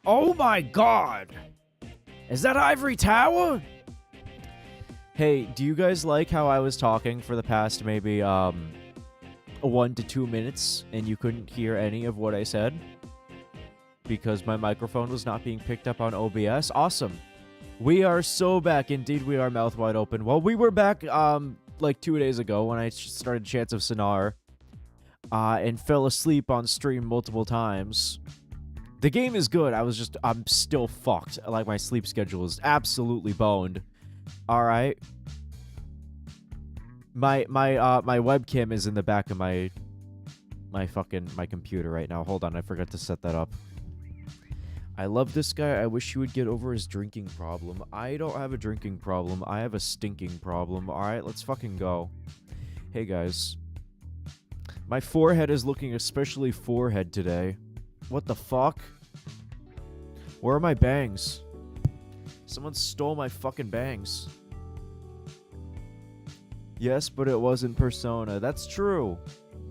Oh my god! Is that Ivory Tower? Hey, do you guys like how I was talking for the past maybe 1 to 2 minutes and you couldn't hear any of what I said? Because my microphone was not being picked up on OBS? Awesome. We are so back. Indeed, we are mouth wide open. Well, we were back like 2 days ago when I started Chants of Sonar and fell asleep on stream multiple times. The game is good. I'm still fucked. Like, my sleep schedule is absolutely boned. All right. My webcam is in the back of my computer right now. Hold on, I forgot to set that up. I love this guy. I wish he would get over his drinking problem. I don't have a drinking problem. I have a stinking problem. All right, let's fucking go. Hey guys. My forehead is looking especially forehead today. What the fuck? Where are my bangs? Someone stole my fucking bangs. Yes, but it wasn't Persona. That's true.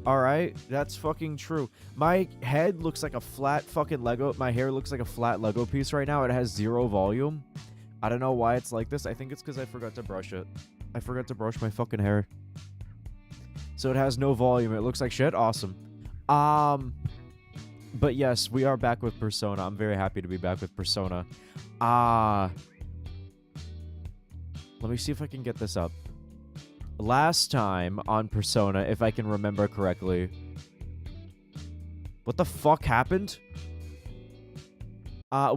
Alright, that's fucking true. My head looks like a flat fucking Lego. My hair looks like a flat Lego piece right now. It has 0 volume. I don't know why it's like this. I think it's because I forgot to brush it. I forgot to brush my fucking hair. So it has no volume. It looks like shit. Awesome. But yes, we are back with Persona. I'm very happy to be back with Persona. Let me see if I can get this up. Last time on Persona, if I can remember correctly. What the fuck happened?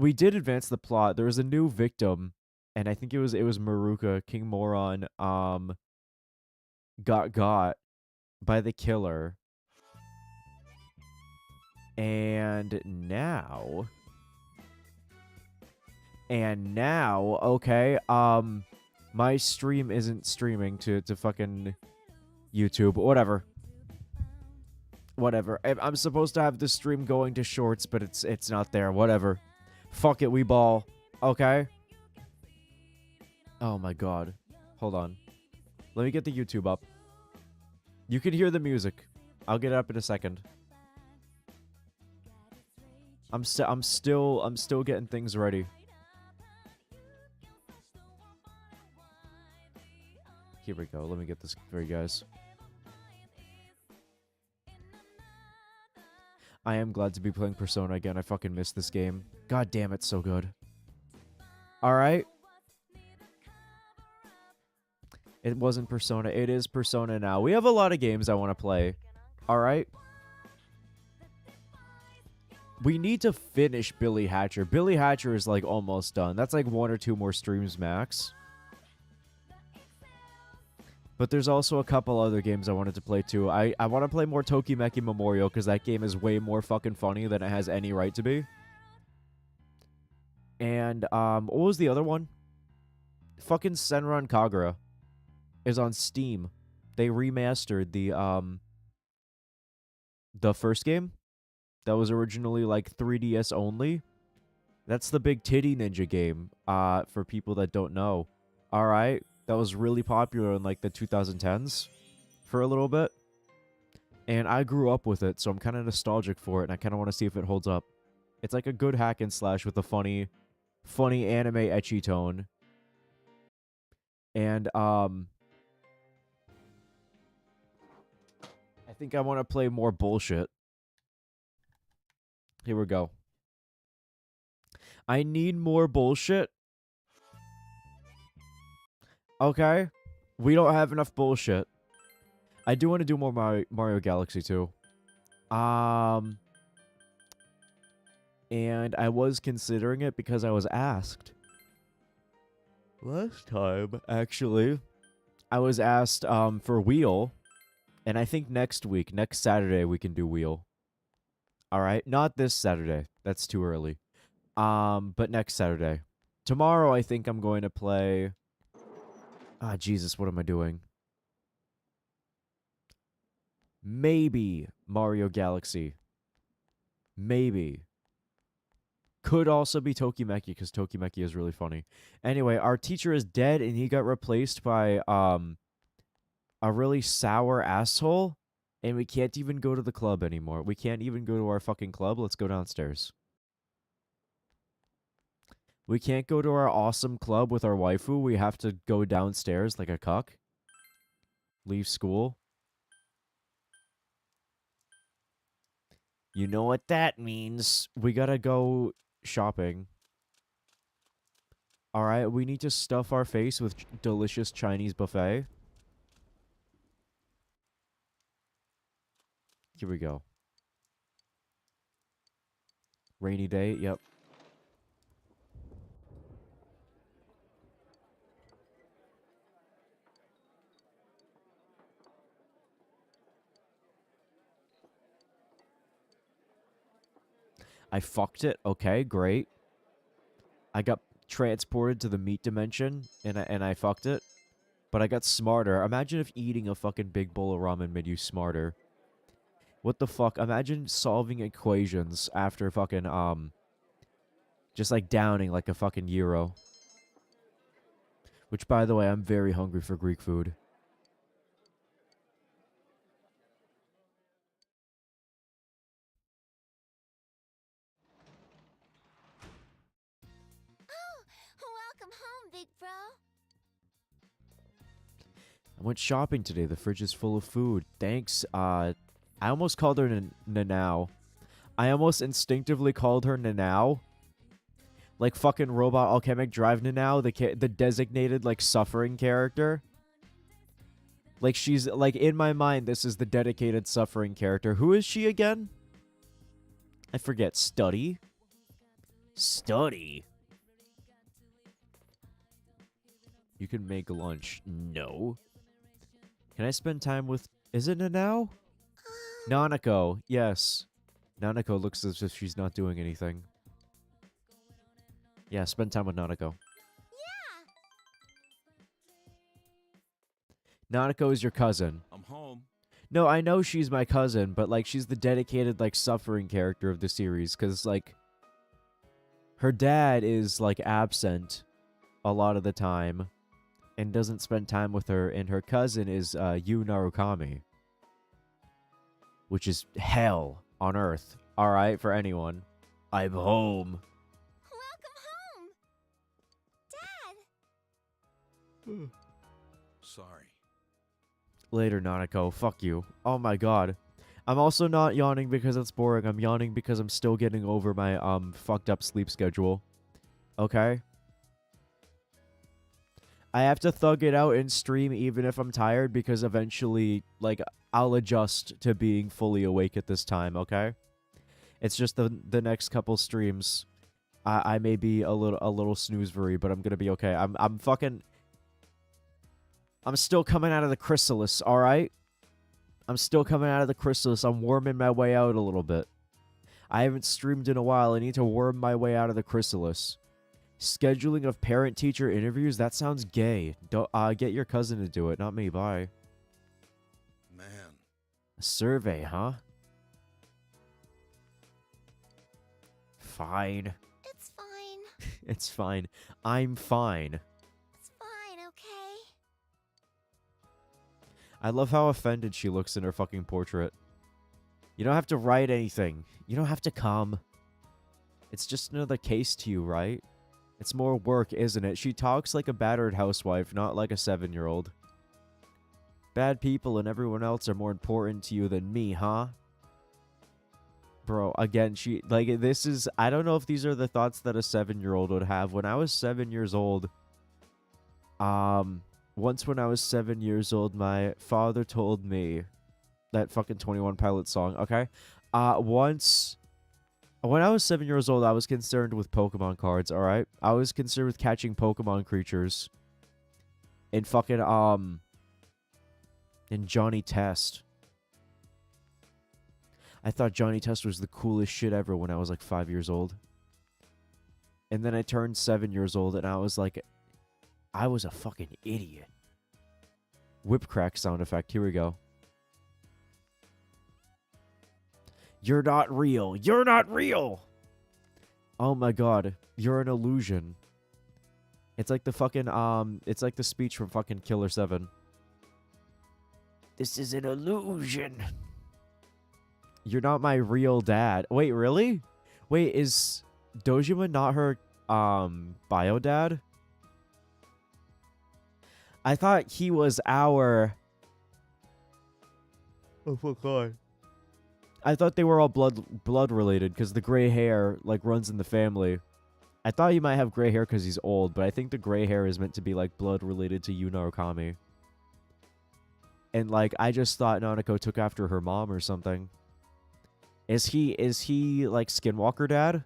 We did advance the plot. There was a new victim, and I think it was Maruka. King Moron got by the killer. And now, okay, my stream isn't streaming to fucking YouTube. Whatever. I'm supposed to have the stream going to shorts, but it's not there. Whatever. Fuck it, we ball. Okay? Oh my god. Hold on. Let me get the YouTube up. You can hear the music. I'll get it up in a second. I'm still getting things ready. Here we go. Let me get this for you guys. I am glad to be playing Persona again. I fucking missed this game. God damn, it's so good. Alright. It wasn't Persona. It is Persona now. We have a lot of games I want to play. Alright. We need to finish Billy Hatcher. Billy Hatcher is like almost done. That's like 1 or 2 more streams max. But there's also a couple other games I wanted to play too. I want to play more Tokimeki Memorial because that game is way more fucking funny than it has any right to be. And what was the other one? Fucking Senran Kagura is on Steam. They remastered the first game that was originally like 3DS only. That's the big titty ninja game for people that don't know. All right. That was really popular in like the 2010s for a little bit. And I grew up with it, so I'm kind of nostalgic for it, and I kind of want to see if it holds up. It's like a good hack and slash with a funny anime ecchi tone. And I think I want to play more bullshit. Here we go. I need more bullshit. Okay. We don't have enough bullshit. I do want to do more Mario Galaxy too. And I was considering it because I was asked. Last time, actually, I was asked for Wheel. And I think next Saturday, we can do Wheel. Alright? Not this Saturday. That's too early. But next Saturday. Tomorrow, I think I'm going to play... Ah, Jesus, what am I doing? Maybe Mario Galaxy. Maybe. Could also be Tokimeki, because Tokimeki is really funny. Anyway, our teacher is dead, and he got replaced by a really sour asshole, and we can't even go to the club anymore. We can't even go to our fucking club. Let's go downstairs. We can't go to our awesome club with our waifu. We have to go downstairs like a cuck. Leave school. You know what that means. We gotta go shopping. Alright, we need to stuff our face with delicious Chinese buffet. Here we go. Rainy day, yep. I fucked it. Okay, great. I got transported to the meat dimension, and I fucked it. But I got smarter. Imagine if eating a fucking big bowl of ramen made you smarter. What the fuck? Imagine solving equations after fucking, just like downing like a fucking gyro. Which, by the way, I'm very hungry for Greek food. Welcome home, big bro. I went shopping today. The fridge is full of food. Thanks. I almost called her Nanao. I almost instinctively called her Nanao. Like fucking Robot Alchemic Drive Nanao, the designated like suffering character. Like she's like in my mind, this is the dedicated suffering character. Who is she again? I forget. Study. Study. You can make lunch. No. Can I spend time with... Is it Nanao? Nanako. Yes. Nanako looks as if she's not doing anything. Yeah, spend time with Nanako. Yeah. Nanako is your cousin. I'm home. No, I know she's my cousin, but, like, she's the dedicated, like, suffering character of the series. Because, like, her dad is, like, absent a lot of the time and doesn't spend time with her, and her cousin is Yu Narukami, which is hell on earth. Alright, for anyone. I'm home. Welcome home, Dad. Sorry. Later, Nanako. Fuck you. Oh my god. I'm also not yawning because it's boring. I'm yawning because I'm still getting over my fucked up sleep schedule. Okay? I have to thug it out in stream even if I'm tired because eventually, like, I'll adjust to being fully awake at this time, okay? It's just the next couple streams. I may be a little snoozevery, but I'm gonna be okay. I'm still coming out of the chrysalis, alright? I'm still coming out of the chrysalis. I'm worming my way out a little bit. I haven't streamed in a while. I need to worm my way out of the chrysalis. Scheduling of parent-teacher interviews? That sounds gay. Don't get your cousin to do it, not me. Bye. Man. A survey, huh? Fine. It's fine. It's fine. I'm fine. It's fine, okay? I love how offended she looks in her fucking portrait. You don't have to write anything. You don't have to come. It's just another case to you, right? It's more work, isn't it? She talks like a battered housewife, not like a 7-year-old. Bad people and everyone else are more important to you than me, huh? Bro, again, she... Like, this is... I don't know if these are the thoughts that a 7-year-old would have. When I was 7 years old... Once when I was 7 years old, my father told me... That fucking 21 Pilot song, okay? Once... When I was 7 years old, I was concerned with Pokemon cards, alright? I was concerned with catching Pokemon creatures. And fucking, in Johnny Test. I thought Johnny Test was the coolest shit ever when I was like 5 years old. And then I turned 7 years old and I was like... I was a fucking idiot. Whip crack sound effect, here we go. You're not real. You're not real. Oh my god. You're an illusion. It's like the fucking, it's like the speech from fucking Killer 7. This is an illusion. You're not my real dad. Wait, really? Wait, is Dojima not her bio dad. I thought he was our... Oh my god. I thought they were all blood related because the gray hair like runs in the family. I thought he might have gray hair because he's old, but I think the gray hair is meant to be like blood related to Yuna Okami. And like I just thought Nanako took after her mom or something. Is he like Skinwalker dad?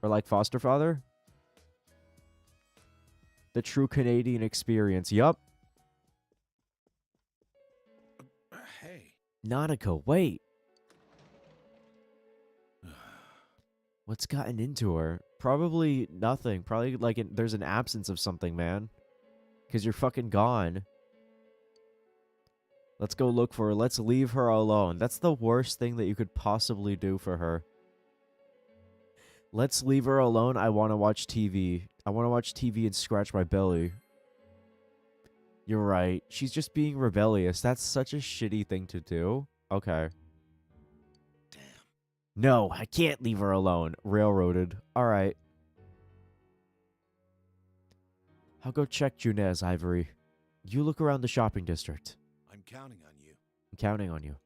Or like foster father? The true Canadian experience. Yup. Hey. Nanako, wait. What's gotten into her? Probably nothing. Probably like there's an absence of something, man. Because you're fucking gone. Let's go look for her. Let's leave her alone. That's the worst thing that you could possibly do for her. Let's leave her alone. I want to watch TV. I want to watch TV and scratch my belly. You're right. She's just being rebellious. That's such a shitty thing to do. Okay. Damn. No, I can't leave her alone. Railroaded. Alright. I'll go check Junes, Ivory. You look around the shopping district. I'm counting on you. I'm counting on you.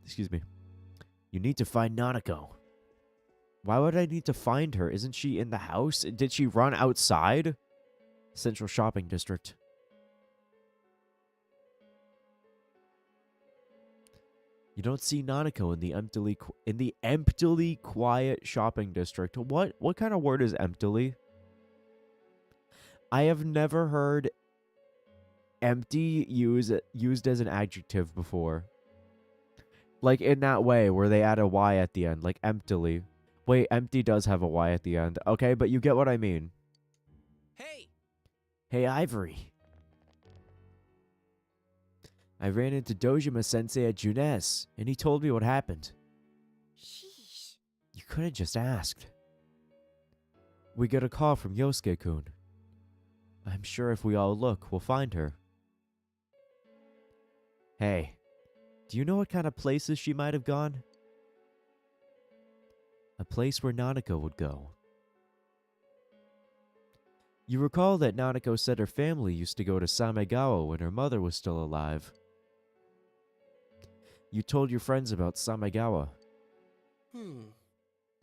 Excuse me. You need to find Nanako. Why would I need to find her? Isn't she in the house? Did she run outside? Central Shopping District. You don't see Nanako in the emptily quiet shopping district. What kind of word is emptily? I have never heard empty used as an adjective before. Like in that way where they add a Y at the end, like emptily. Wait, empty does have a Y at the end. Okay, but you get what I mean. Hey. Hey, Ivory. I ran into Dojima-sensei at Junes, and he told me what happened. Sheesh. You could have just asked. We get a call from Yosuke-kun. I'm sure if we all look, we'll find her. Hey, do you know what kind of places she might have gone? A place where Nanako would go. You recall that Nanako said her family used to go to Samegawa when her mother was still alive. You told your friends about Samegawa.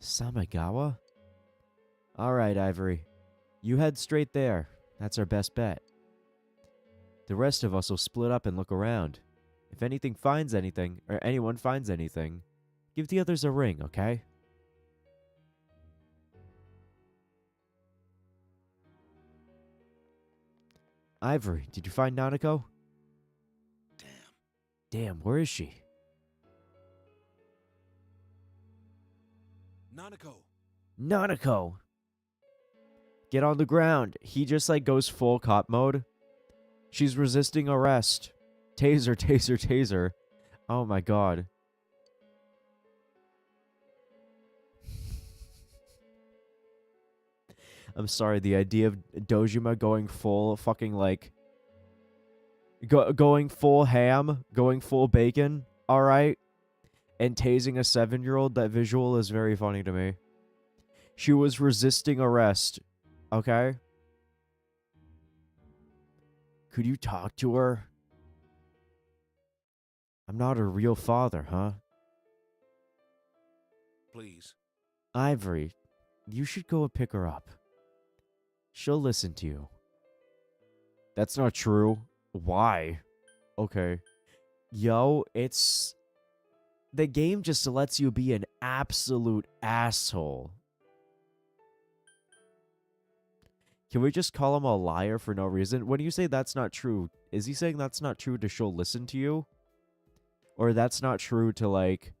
Samegawa? Alright, Ivory. You head straight there. That's our best bet. The rest of us will split up and look around. If anyone finds anything, give the others a ring, okay? Ivory, did you find Nanako? Damn, where is she? Nanako! Get on the ground. He just like goes full cop mode. She's resisting arrest. Taser, taser, taser. Oh my god. I'm sorry, the idea of Dojima going full fucking like... going full ham, going full bacon, alright? And tasing a 7-year-old, that visual is very funny to me. She was resisting arrest, okay? Could you talk to her? I'm not a real father, huh? Please. Ivory, you should go and pick her up. She'll listen to you. That's not true. Why? Okay. Yo, it's... the game just lets you be an absolute asshole. Can we just call him a liar for no reason? When you say that's not true, is he saying that's not true to she'll listen to you? Or that's not true to like...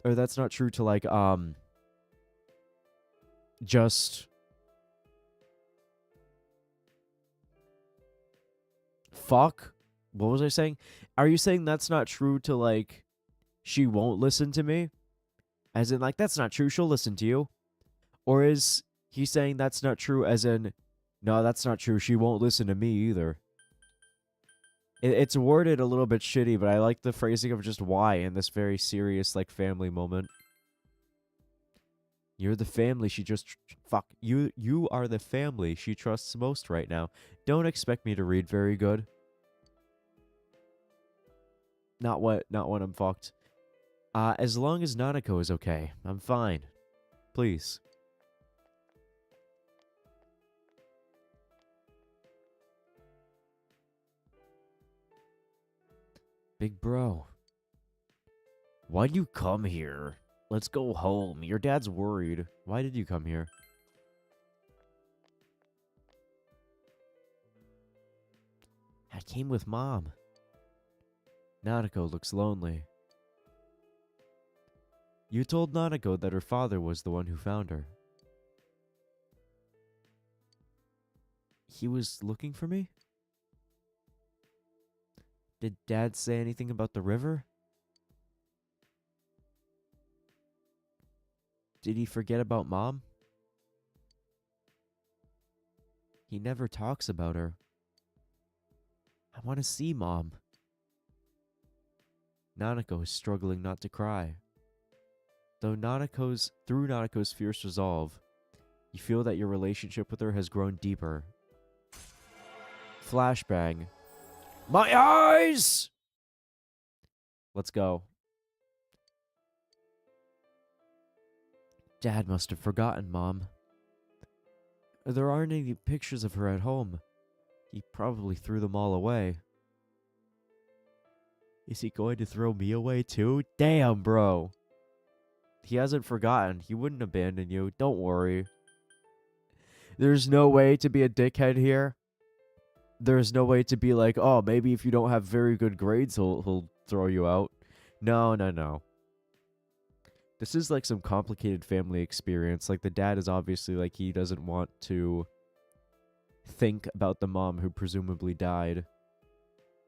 or that's not true to like, just... fuck? What was I saying? Are you saying that's not true to like, she won't listen to me? As in like, that's not true, she'll listen to you? Or is he saying that's not true as in, no, that's not true, she won't listen to me either? It's worded a little bit shitty, but I like the phrasing of just why in this very serious, like, family moment. You're the family she just... Fuck. You are the family she trusts most right now. Don't expect me to read very good. Not when I'm fucked. As long as Nanako is okay, I'm fine. Please. Big bro. Why'd you come here? Let's go home. Your dad's worried. Why did you come here? I came with Mom. Nanako looks lonely. You told Nanako that her father was the one who found her. He was looking for me? Did Dad say anything about the river? Did he forget about Mom? He never talks about her. I want to see Mom. Nanako is struggling not to cry. Through Nanako's fierce resolve, you feel that your relationship with her has grown deeper. Flashbang. My eyes! Let's go. Dad must have forgotten Mom. There aren't any pictures of her at home. He probably threw them all away. Is he going to throw me away too? Damn, bro. He hasn't forgotten. He wouldn't abandon you. Don't worry. There's no way to be a dickhead here. There's no way to be like, oh, maybe if you don't have very good grades, he'll throw you out. No, no, no. This is like some complicated family experience. Like, the dad is obviously like, he doesn't want to think about the mom who presumably died.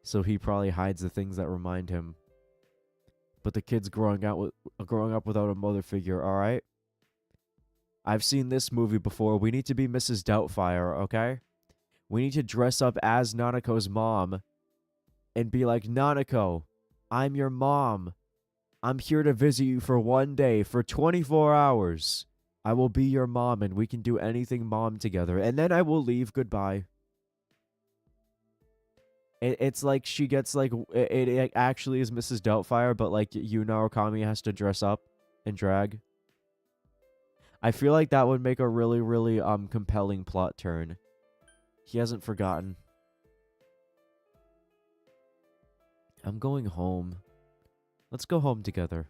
So he probably hides the things that remind him. But the kid's growing up without a mother figure, alright? I've seen this movie before. We need to be Mrs. Doubtfire, okay? We need to dress up as Nanako's mom and be like, Nanako, I'm your mom. I'm here to visit you for one day, for 24 hours. I will be your mom and we can do anything mom together. And then I will leave. Goodbye. It's like she gets like, it actually is Mrs. Doubtfire, but like Yu Narukami has to dress up and drag. I feel like that would make a really, really compelling plot turn. He hasn't forgotten. I'm going home. Let's go home together.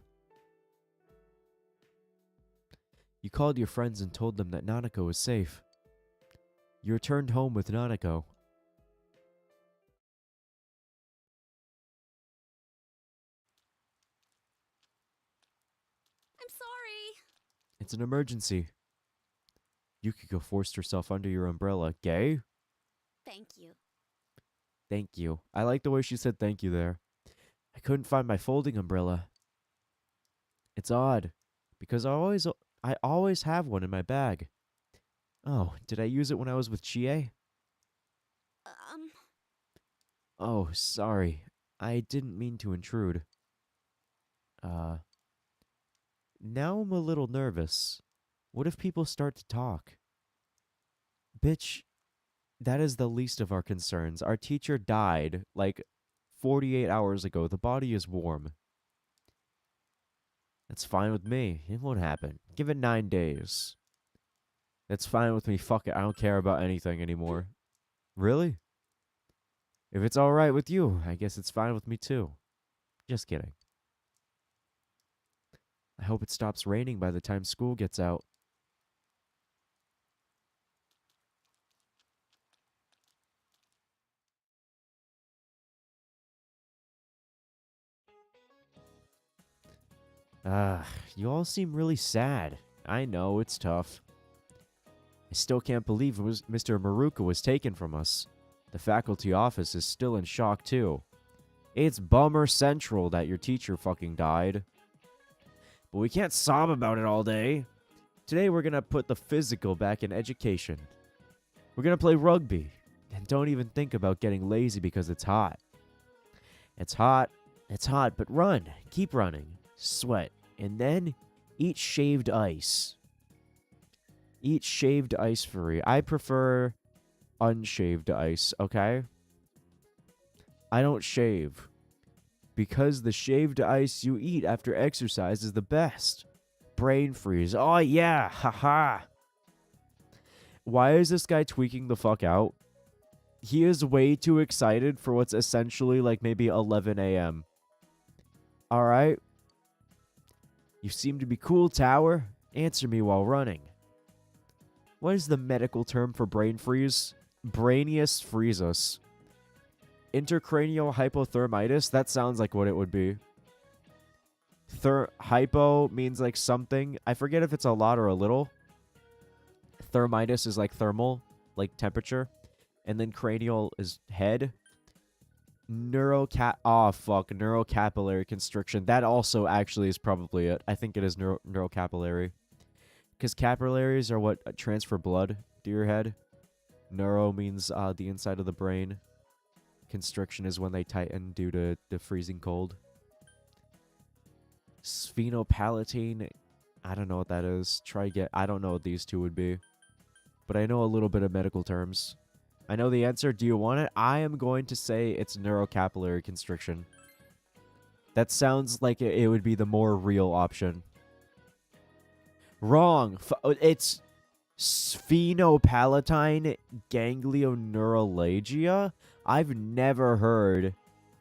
You called your friends and told them that Nanako is safe. You returned home with Nanako. I'm sorry. It's an emergency. Yukiko forced herself under your umbrella. Gay? Thank you. Thank you. I like the way she said thank you there. I couldn't find my folding umbrella. It's odd, because I always have one in my bag. Oh, did I use it when I was with Chie? Oh, sorry. I didn't mean to intrude. Now I'm a little nervous. What if people start to talk? Bitch, that is the least of our concerns. Our teacher died, like, 48 hours ago. The body is warm. That's fine with me. It won't happen. Give it 9 days. That's fine with me. Fuck it. I don't care about anything anymore. Really? If it's alright with you, I guess it's fine with me too. Just kidding. I hope it stops raining by the time school gets out. You all seem really sad. I know, it's tough. I still can't believe Mr. Maruka was taken from us. The faculty office is still in shock, too. It's bummer central that your teacher fucking died. But we can't sob about it all day. Today we're gonna put the physical back in education. We're gonna play rugby. And don't even think about getting lazy because it's hot. It's hot. It's hot, but run. Keep running. Sweat. And then eat shaved ice. Eat shaved ice free. I prefer unshaved ice, okay? I don't shave. Because the shaved ice you eat after exercise is the best. Brain freeze. Oh, yeah. Haha. Why is this guy tweaking the fuck out? He is way too excited for what's essentially like maybe 11 a.m. Alright? You seem to be cool, Tower. Answer me while running. What is the medical term for brain freeze? Brainius freezus. Intracranial hypothermitis? That sounds like what it would be. Hypo means like something. I forget if it's a lot or a little. Thermitis is like thermal, like temperature. And then cranial is head. Neurocapillary constriction. That also actually is probably it. I think it is neurocapillary. Because capillaries are what transfer blood to your head. Neuro means the inside of the brain. Constriction is when they tighten due to the freezing cold. Sphenopalatine. I don't know what that is. I don't know what these two would be. But I know a little bit of medical terms. I know the answer. Do you want it? I am going to say it's neurocapillary constriction. That sounds like it would be the more real option. Wrong. It's sphenopalatine ganglioneuralgia. I've never heard.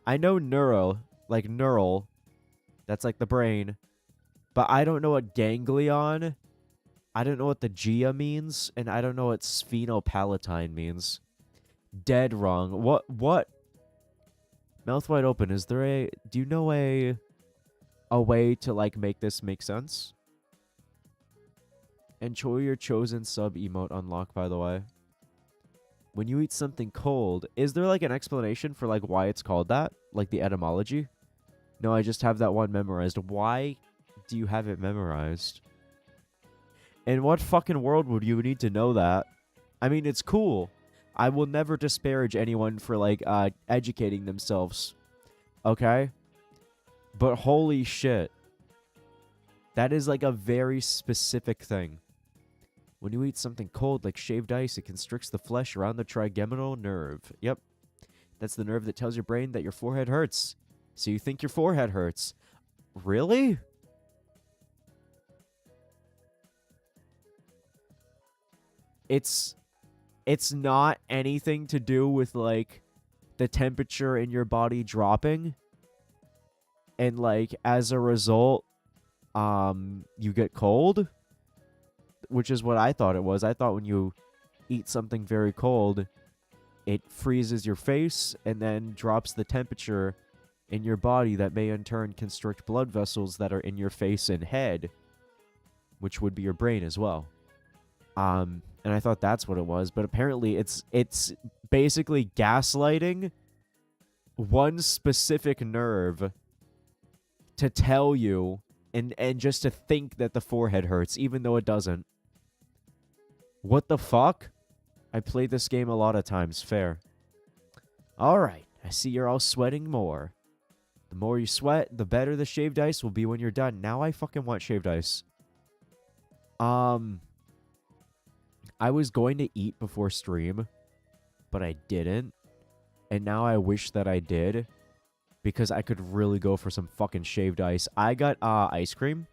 I know neuro, like neural. That's like the brain. But I don't know what ganglion. I don't know what the gia means. And I don't know what sphenopalatine means. Dead wrong. What? Mouth wide open. Is there a... Do you know a way to, like, make this make sense? Enjoy your chosen sub emote unlock, by the way. When you eat something cold, is there, like, an explanation for, like, why it's called that? Like, the etymology? No, I just have that one memorized. Why do you have it memorized? In what fucking world would you need to know that? I mean, it's cool. I will never disparage anyone for, like, educating themselves. Okay? But holy shit. That is, like, a very specific thing. When you eat something cold, like shaved ice, it constricts the flesh around the trigeminal nerve. Yep. That's the nerve that tells your brain that your forehead hurts. So you think your forehead hurts. Really? It's not anything to do with, like, the temperature in your body dropping. And, like, as a result, you get cold. Which is what I thought it was. I thought when you eat something very cold, it freezes your face and then drops the temperature in your body that may in turn constrict blood vessels that are in your face and head, which would be your brain as well. And I thought that's what it was, but apparently it's basically gaslighting one specific nerve to tell you and just to think that the forehead hurts, even though it doesn't. What the fuck? I played this game a lot of times. Fair. Alright, I see you're all sweating more. The more you sweat, the better the shaved ice will be when you're done. Now I fucking want shaved ice. I was going to eat before stream, but I didn't. And now I wish that I did, because I could really go for some fucking shaved ice. I got ice cream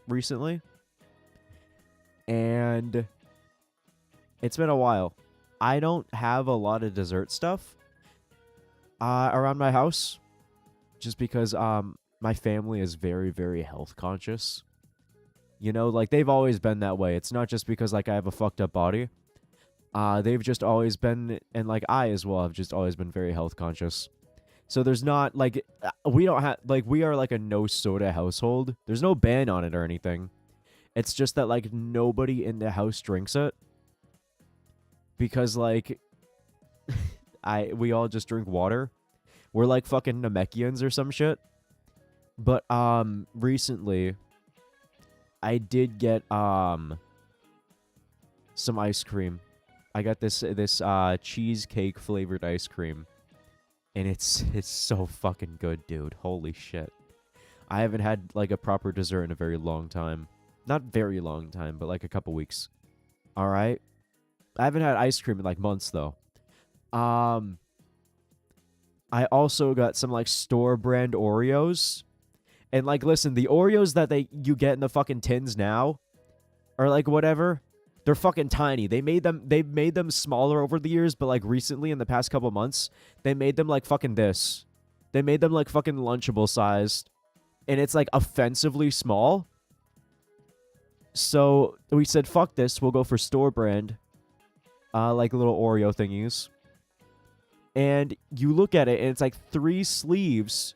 recently, and it's been a while. I don't have a lot of dessert stuff around my house, just because my family is very, very health conscious. You know, like, they've always been that way. It's not just because, like, I have a fucked up body. They've just always been, and, like, I as well have just always been very health conscious. So there's not, like, we don't have, like, we are, like, a no soda household. There's no ban on it or anything. It's just that, like, nobody in the house drinks it. Because, like, we all just drink water. We're like fucking Namekians or some shit. But, recently, I did get, some ice cream. I got this cheesecake flavored ice cream. And it's so fucking good, dude. Holy shit. I haven't had like a proper dessert in a very long time. Not very long time, but like a couple weeks. All right. I haven't had ice cream in like months though. I also got some like store brand Oreos. And like listen, the Oreos that you get in the fucking tins now or like whatever, they're fucking tiny. They've made them smaller over the years, but like recently in the past couple months, they made them like fucking this. They made them like fucking Lunchable sized. And it's like offensively small. So we said, fuck this, we'll go for store brand. Like little Oreo thingies. And you look at it and it's like 3 sleeves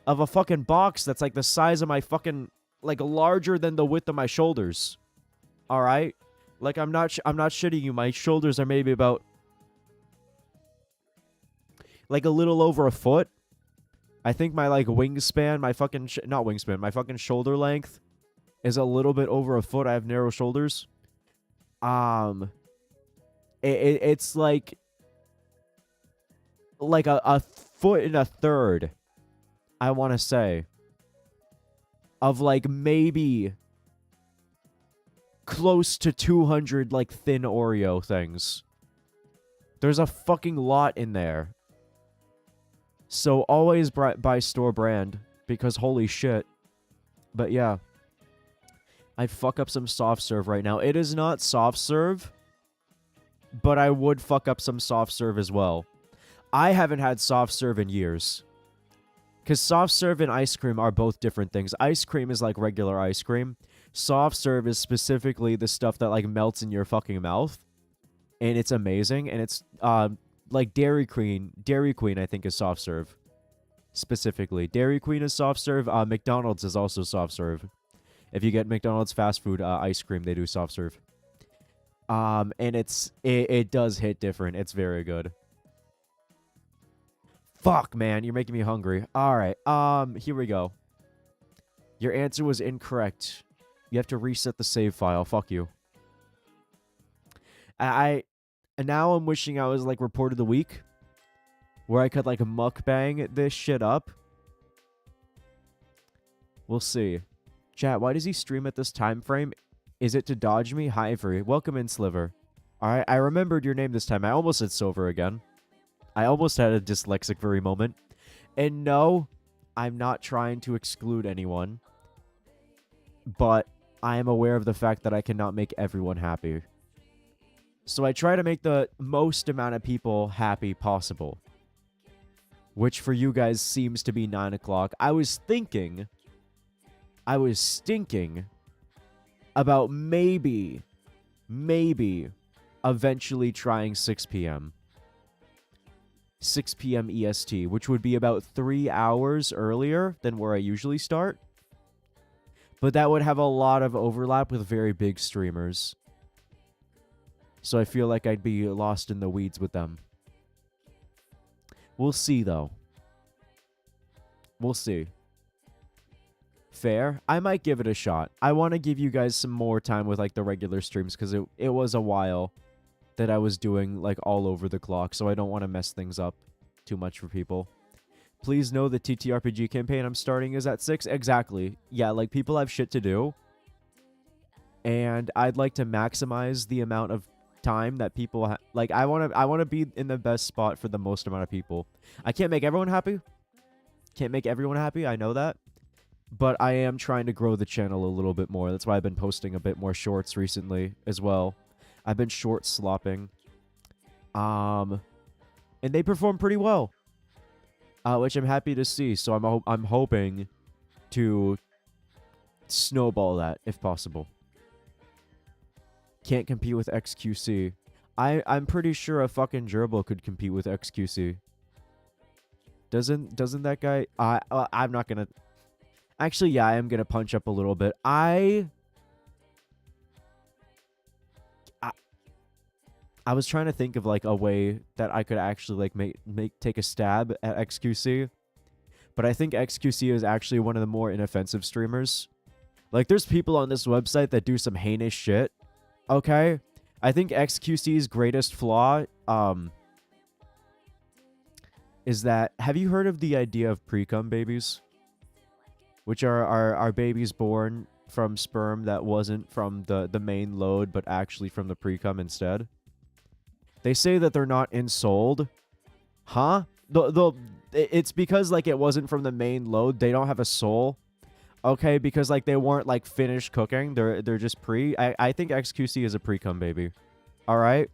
of a fucking box that's like the size of my fucking, like larger than the width of my shoulders. All right? Like I'm not shitting you. My shoulders are maybe about like a little over a foot. I think my like wingspan, my fucking not wingspan, my fucking shoulder length is a little bit over a foot. I have narrow shoulders. It's like a foot and a third, I want to say, of like maybe close to 200 like thin Oreo things. There's a fucking lot in there. So always buy store brand because holy shit. But yeah, I'd fuck up some soft serve right now. It is not soft serve, but I would fuck up some soft serve as well. I haven't had soft serve in years. Because soft serve and ice cream are both different things. Ice cream is like regular ice cream. Soft serve is specifically the stuff that like melts in your fucking mouth. And it's amazing. And it's like Dairy Queen. Dairy Queen, I think, is soft serve. Specifically. Dairy Queen is soft serve. McDonald's is also soft serve. If you get McDonald's fast food ice cream, they do soft serve. And it does hit different. It's very good. Fuck, man, you're making me hungry. All right, here we go. Your answer was incorrect. You have to reset the save file. Fuck you. And now I'm wishing I was like report of the week, where I could like mukbang this shit up. We'll see. Chat, why does he stream at this time frame? Is it to dodge me? Hi, Ivory. Welcome in, Sliver. All right, I remembered your name this time. I almost said Silver again. I almost had a dyslexic very moment. And no, I'm not trying to exclude anyone. But I am aware of the fact that I cannot make everyone happy. So I try to make the most amount of people happy possible. Which for you guys seems to be 9 o'clock. I was stinking about maybe eventually trying 6 p.m. 6 p.m. EST, which would be about 3 hours earlier than where I usually start. But that would have a lot of overlap with very big streamers. So I feel like I'd be lost in the weeds with them. We'll see, though. We'll see. Fair. I might give it a shot. I want to give you guys some more time with like the regular streams because it was a while that I was doing like all over the clock, so I don't want to mess things up too much for people. Please know the TTRPG campaign I'm starting is at 6. Exactly. Yeah, like people have shit to do. And I'd like to maximize the amount of time that people like I want to be in the best spot for the most amount of people. I can't make everyone happy. Can't make everyone happy. I know that. But I am trying to grow the channel a little bit more. That's why I've been posting a bit more shorts recently as well. I've been short slopping. And they perform pretty well. Which I'm happy to see. So I'm hoping to snowball that if possible. Can't compete with XQC. I'm pretty sure a fucking gerbil could compete with XQC. Doesn't that guy? I'm not gonna. Actually, yeah, I am gonna punch up a little bit. I was trying to think of like a way that I could actually like take a stab at XQC, but I think XQC is actually one of the more inoffensive streamers. Like, there's people on this website that do some heinous shit. Okay, I think XQC's greatest flaw is that, have you heard of the idea of pre-cum babies? Which are babies born from sperm that wasn't from the main load, but actually from the pre-cum instead. They say that they're not ensouled. Huh? It's because, like, it wasn't from the main load. They don't have a soul. Okay, because, like, they weren't, like, finished cooking. They're just pre. I think XQC is a pre-cum baby. All right?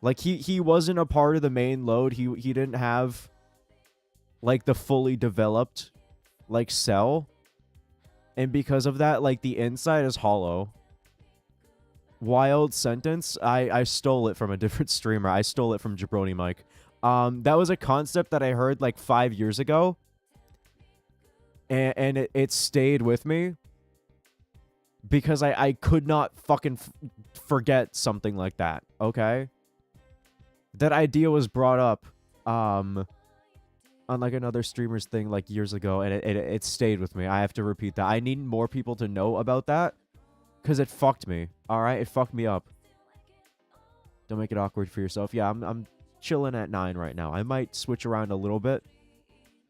Like, he wasn't a part of the main load. He didn't have, like, the fully developed, like, cell. And because of that, like, the inside is hollow. Wild sentence. I stole it from a different streamer. I stole it from Jabroni Mike. That was a concept that I heard, like, 5 years ago. And it stayed with me. Because I could not fucking forget something like that. Okay? That idea was brought up on like another streamer's thing like years ago, and it stayed with me. I have to repeat that. I need more people to know about that because it fucked me. All right, it fucked me up. Don't make it awkward for yourself. Yeah, I'm chilling at 9 right now. I might switch around a little bit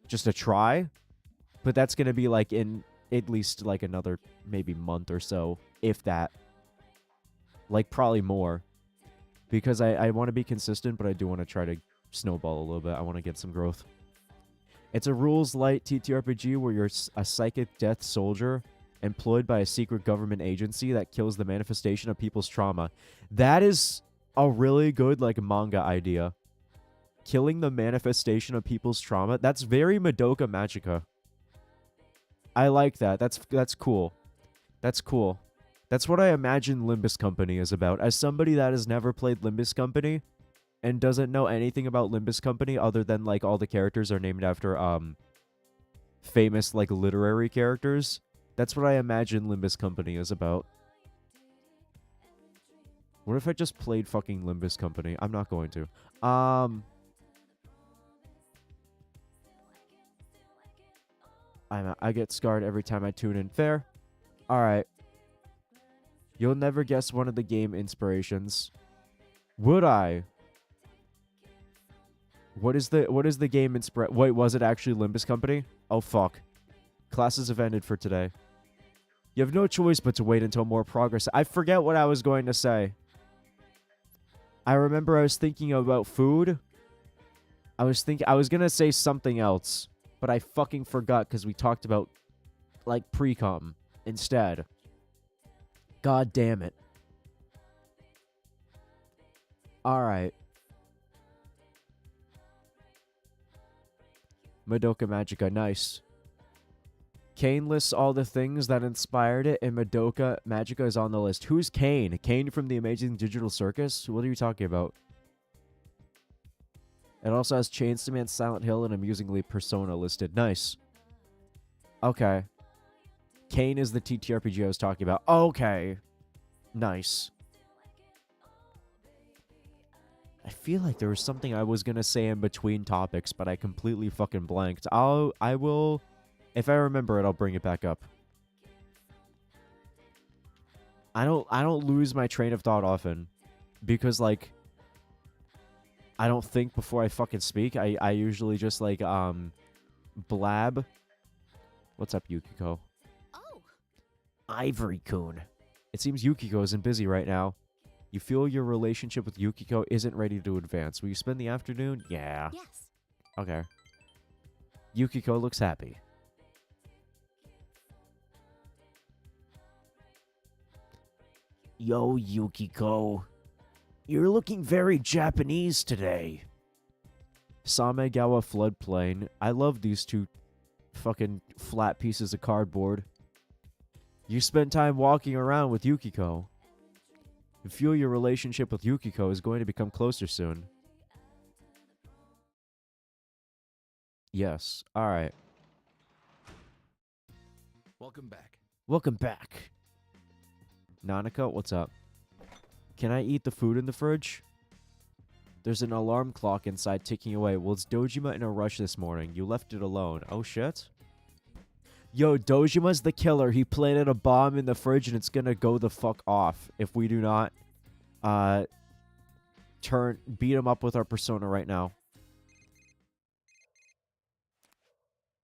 just to try, but that's gonna be like in at least like another maybe month or so, if that. Like probably more. Because I want to be consistent, but I do want to try to snowball a little bit. I want to get some growth. It's a rules-light TTRPG where you're a psychic death soldier employed by a secret government agency that kills the manifestation of people's trauma. That is a really good, like, manga idea. Killing the manifestation of people's trauma. That's very Madoka Magica. I like that. That's cool. That's cool. That's what I imagine Limbus Company is about. As somebody that has never played Limbus Company and doesn't know anything about Limbus Company other than, like, all the characters are named after famous, like, literary characters, that's what I imagine Limbus Company is about. What if I just played fucking Limbus Company? I'm not going to. I get scarred every time I tune in. Fair. Alright. You'll never guess one of the game inspirations. Would I? What is the game inspiration? Wait, was it actually Limbus Company? Oh, fuck. Classes have ended for today. You have no choice but to wait until more progress. I forget what I was going to say. I remember I was thinking about food. I was going to say something else, but I fucking forgot because we talked about, like, pre-com instead. God damn it. Alright. Madoka Magica, nice. Kane lists all the things that inspired it, and Madoka Magica is on the list. Who's Kane? Kane from the Amazing Digital Circus? What are you talking about? It also has Chainsaw Man, Silent Hill, and amusingly Persona listed. Nice. Okay. Kane is the TTRPG I was talking about. Okay. Nice. I feel like there was something I was going to say in between topics, but I completely fucking blanked. I will, if I remember it, I'll bring it back up. I don't lose my train of thought often because, like, I don't think before I fucking speak. I usually just, like, blab. What's up, Yukiko? Oh. Ivory-kun. It seems Yukiko isn't busy right now. You feel your relationship with Yukiko isn't ready to advance. Will you spend the afternoon? Yeah. Yes. Okay. Yukiko looks happy. Yo, Yukiko. You're looking very Japanese today. Samegawa floodplain. I love these two fucking flat pieces of cardboard. You spend time walking around with Yukiko. You feel your relationship with Yukiko is going to become closer soon. Yes. Alright. Welcome back. Welcome back. Nanako, what's up? Can I eat the food in the fridge? There's an alarm clock inside ticking away. Well, it's Dojima in a rush this morning. You left it alone. Oh, shit. Yo, Dojima's the killer. He planted a bomb in the fridge and it's gonna go the fuck off if we do not beat him up with our persona right now.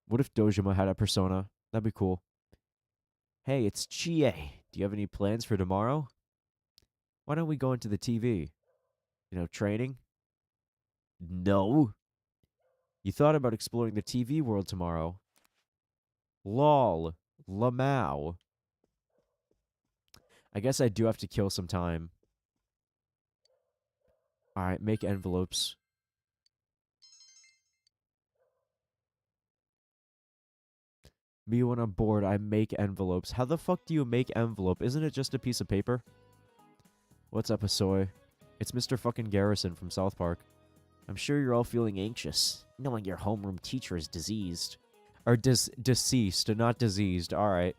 What if Dojima had a persona? That'd be cool. Hey, it's Chie. Do you have any plans for tomorrow? Why don't we go into the TV? You know, training? No. You thought about exploring the TV world tomorrow. Lol. Lamau. I guess I do have to kill some time. Alright, make envelopes. Me when I'm bored, I make envelopes. How the fuck do you make envelope? Isn't it just a piece of paper? What's up, Asoy? It's Mr. fucking Garrison from South Park. I'm sure you're all feeling anxious, knowing your homeroom teacher is diseased. Or deceased, not diseased. Alright.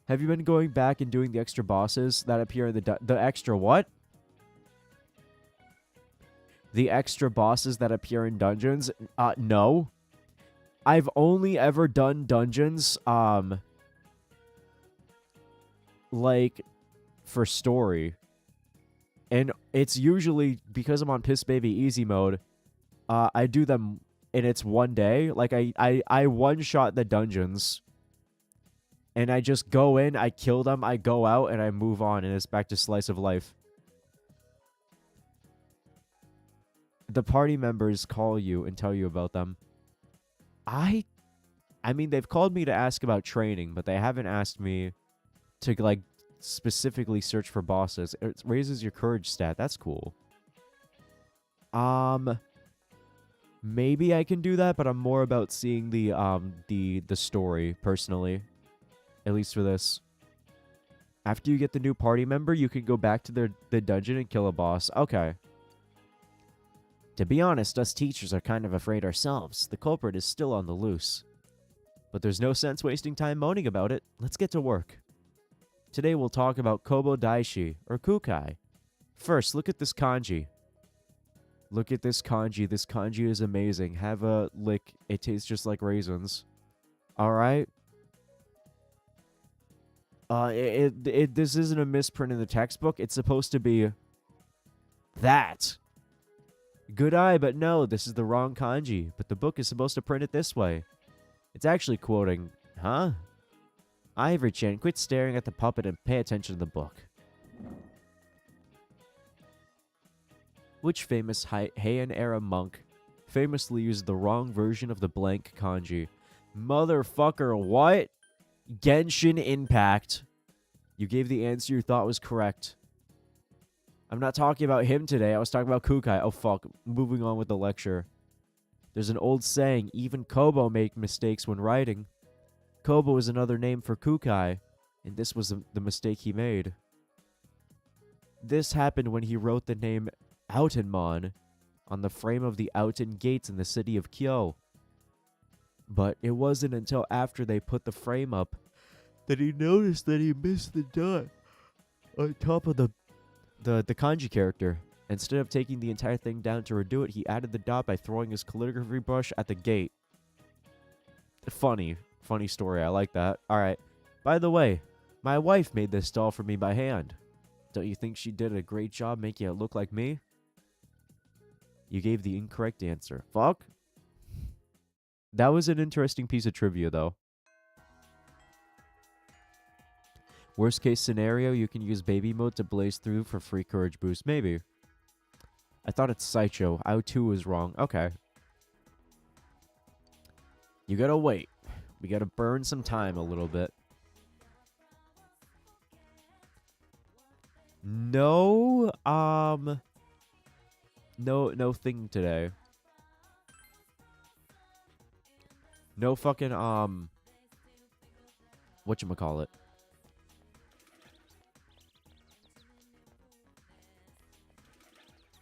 Have you been going back and doing the extra bosses that appear in the extra what? The extra bosses that appear in dungeons? No. I've only ever done dungeons, like, for story. And it's usually, because I'm on Piss Baby Easy mode, I do them, and it's one day. Like, I one-shot the dungeons, and I just go in, I kill them, I go out, and I move on, and it's back to Slice of Life. The party members call you and tell you about them. I mean, they've called me to ask about training, but they haven't asked me to, like, specifically search for bosses. It raises your courage stat. That's cool. Maybe I can do that, but I'm more about seeing the story, personally. At least for this. After you get the new party member, you can go back to the dungeon and kill a boss. Okay. To be honest, us teachers are kind of afraid ourselves. The culprit is still on the loose. But there's no sense wasting time moaning about it. Let's get to work. Today we'll talk about Kobo Daishi, or Kukai. First, look at this kanji. Look at this kanji. This kanji is amazing. Have a lick. It tastes just like raisins. Alright? This isn't a misprint in the textbook. It's supposed to be that. Good eye, but no, this is the wrong kanji. But the book is supposed to print it this way. It's actually quoting, huh? Ivory-chan, quit staring at the puppet and pay attention to the book. Which famous Heian-era monk famously used the wrong version of the blank kanji? Motherfucker, what? Genshin Impact. You gave the answer you thought was correct. I'm not talking about him today. I was talking about Kukai. Oh, fuck. Moving on with the lecture. There's an old saying, even Kobo make mistakes when writing. Kobo is another name for Kukai, and this was the mistake he made. This happened when he wrote the name Outenmon on the frame of the Outen gates in the city of Kyo. But it wasn't until after they put the frame up that he noticed that he missed the dot on top of the kanji character. Instead of taking the entire thing down to redo it, he added the dot by throwing his calligraphy brush at the gate. Funny story. I like that. Alright. By the way, my wife made this doll for me by hand. Don't you think she did a great job making it look like me? You gave the incorrect answer. Fuck. That was an interesting piece of trivia, though. Worst case scenario, you can use baby mode to blaze through for free courage boost. Maybe. I thought it's Saicho. Ao2 was wrong. Okay. You gotta wait. We gotta burn some time a little bit. No, no thing today. No fucking, whatchamacallit.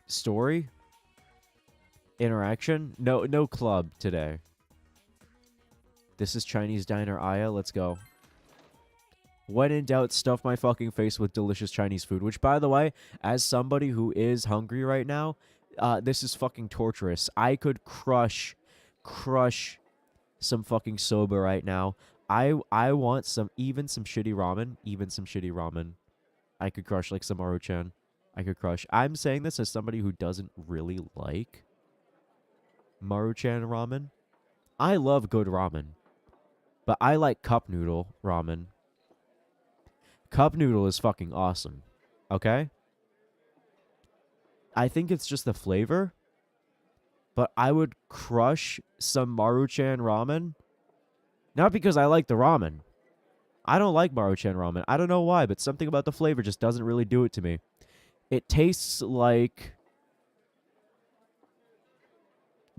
Story? Interaction? No club today. This is Chinese Diner Aya. Let's go. When in doubt, stuff my fucking face with delicious Chinese food. Which, by the way, as somebody who is hungry right now, this is fucking torturous. I could crush some fucking soba right now. I want some shitty ramen. I could crush like some Maruchan. I could crush. I'm saying this as somebody who doesn't really like Maruchan ramen. I love good ramen, but I like cup noodle ramen. Cup noodle is fucking awesome. Okay? I think it's just the flavor, but I would crush some Maruchan ramen. Not because I like the ramen. I don't like Maruchan ramen. I don't know why, but something about the flavor just doesn't really do it to me. It tastes like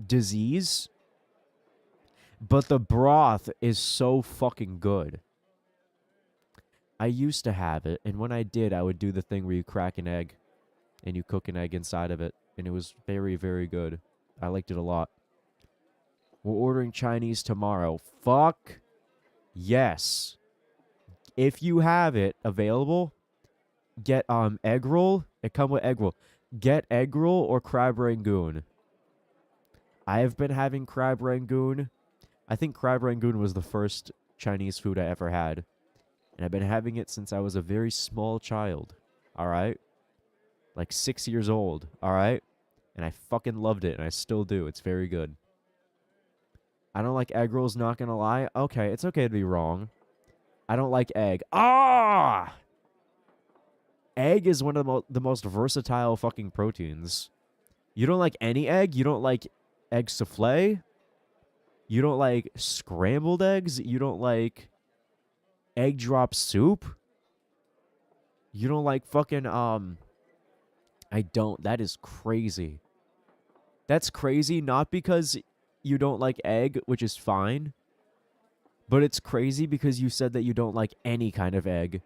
disease, but the broth is so fucking good. I used to have it, and when I did, I would do the thing where you crack an egg and you cook an egg inside of it, and it was very, very good. I liked it a lot. We're ordering Chinese tomorrow. Fuck yes. If you have it available, get egg roll. It come with egg roll. Get egg roll or crab rangoon. I have been having crab rangoon. I think crab rangoon was the first Chinese food I ever had. And I've been having it since I was a very small child. Alright? Like 6 years old. Alright? And I fucking loved it, and I still do. It's very good. I don't like egg rolls, not gonna lie. Okay, it's okay to be wrong. I don't like egg. Ah! Egg is one of the most versatile fucking proteins. You don't like any egg? You don't like egg souffle? You don't like scrambled eggs? You don't like egg drop soup? You don't like fucking, I don't. That is crazy. That's crazy, not because you don't like egg, which is fine, but it's crazy because you said that you don't like any kind of egg.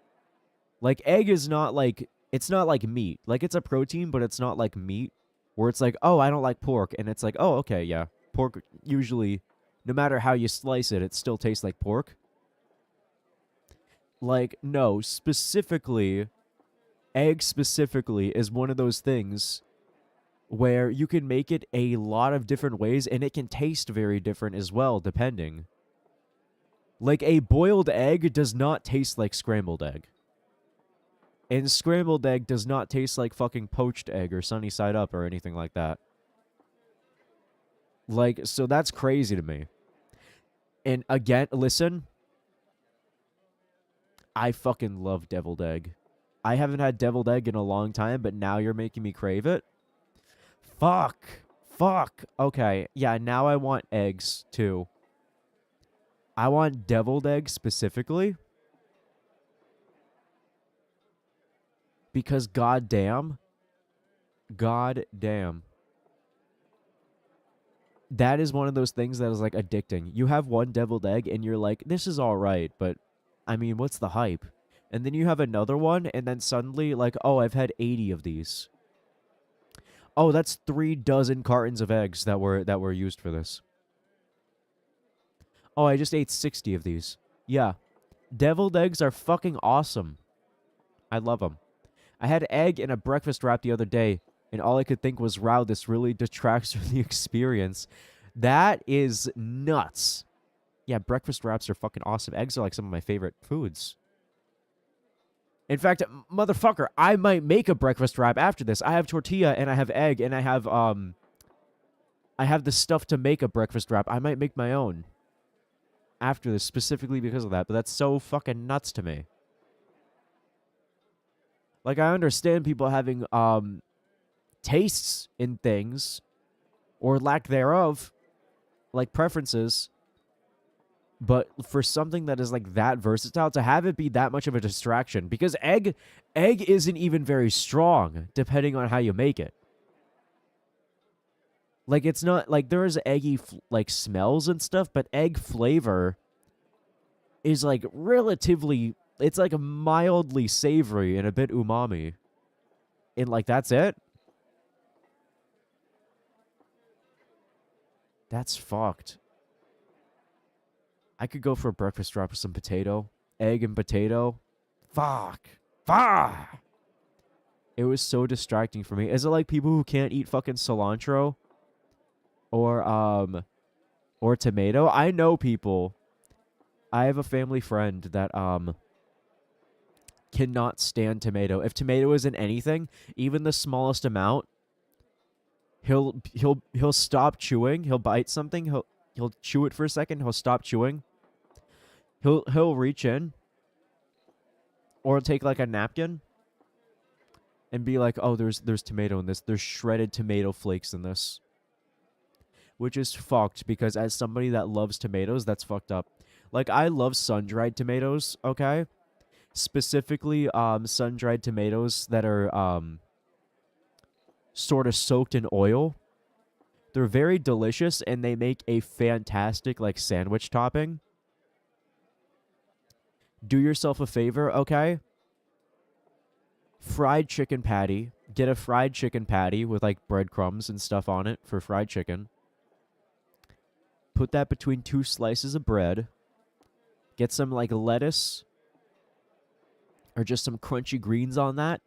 Like, egg is not like, it's not like meat. Like, it's a protein, but it's not like meat, where it's like, oh, I don't like pork, and it's like, oh, okay, yeah. Pork usually, no matter how you slice it, it still tastes like pork. Like, no, specifically, egg specifically is one of those things where you can make it a lot of different ways, and it can taste very different as well, depending. Like, a boiled egg does not taste like scrambled egg. And scrambled egg does not taste like fucking poached egg or sunny side up or anything like that. Like, so that's crazy to me. And again, listen, I fucking love deviled egg. I haven't had deviled egg in a long time, but now you're making me crave it. Fuck. Fuck. Okay. Yeah, now I want eggs, too. I want deviled egg specifically. Because goddamn. Goddamn. That is one of those things that is, like, addicting. You have one deviled egg, and you're like, this is alright, but, I mean, what's the hype? And then you have another one, and then suddenly, like, oh, I've had 80 of these. Oh, that's 3 dozen cartons of eggs that were used for this. Oh, I just ate 60 of these. Yeah. Deviled eggs are fucking awesome. I love them. I had egg in a breakfast wrap the other day, and all I could think was, wow, this really detracts from the experience. That is nuts. Yeah, breakfast wraps are fucking awesome. Eggs are like some of my favorite foods. In fact, motherfucker, I might make a breakfast wrap after this. I have tortilla, and I have egg, and I have the stuff to make a breakfast wrap. I might make my own after this, specifically because of that, but that's so fucking nuts to me. Like, I understand people having, tastes in things, or lack thereof, like preferences, but for something that is, like, that versatile, to have it be that much of a distraction, because egg isn't even very strong, depending on how you make it. Like, it's not, like, there is eggy, like, smells and stuff, but egg flavor is, like, relatively, it's, like, mildly savory and a bit umami. And, like, that's it? That's fucked. I could go for a breakfast wrap with some potato. Egg and potato. Fuck. Fuck! It was so distracting for me. Is it like people who can't eat fucking cilantro? Or tomato? I know people. I have a family friend that, cannot stand tomato. If tomato is in anything, even the smallest amount, he'll stop chewing, he'll bite something, He'll chew it for a second. He'll stop chewing. He'll reach in, or take like a napkin and be like, "Oh, there's tomato in this. There's shredded tomato flakes in this," which is fucked because as somebody that loves tomatoes, that's fucked up. Like I love sun-dried tomatoes. Okay, specifically sun-dried tomatoes that are sort of soaked in oil. They're very delicious and they make a fantastic like sandwich topping. Do yourself a favor, okay? Fried chicken patty. Get a fried chicken patty with like breadcrumbs and stuff on it for fried chicken. Put that between 2 slices of bread. Get some like lettuce or just some crunchy greens on that.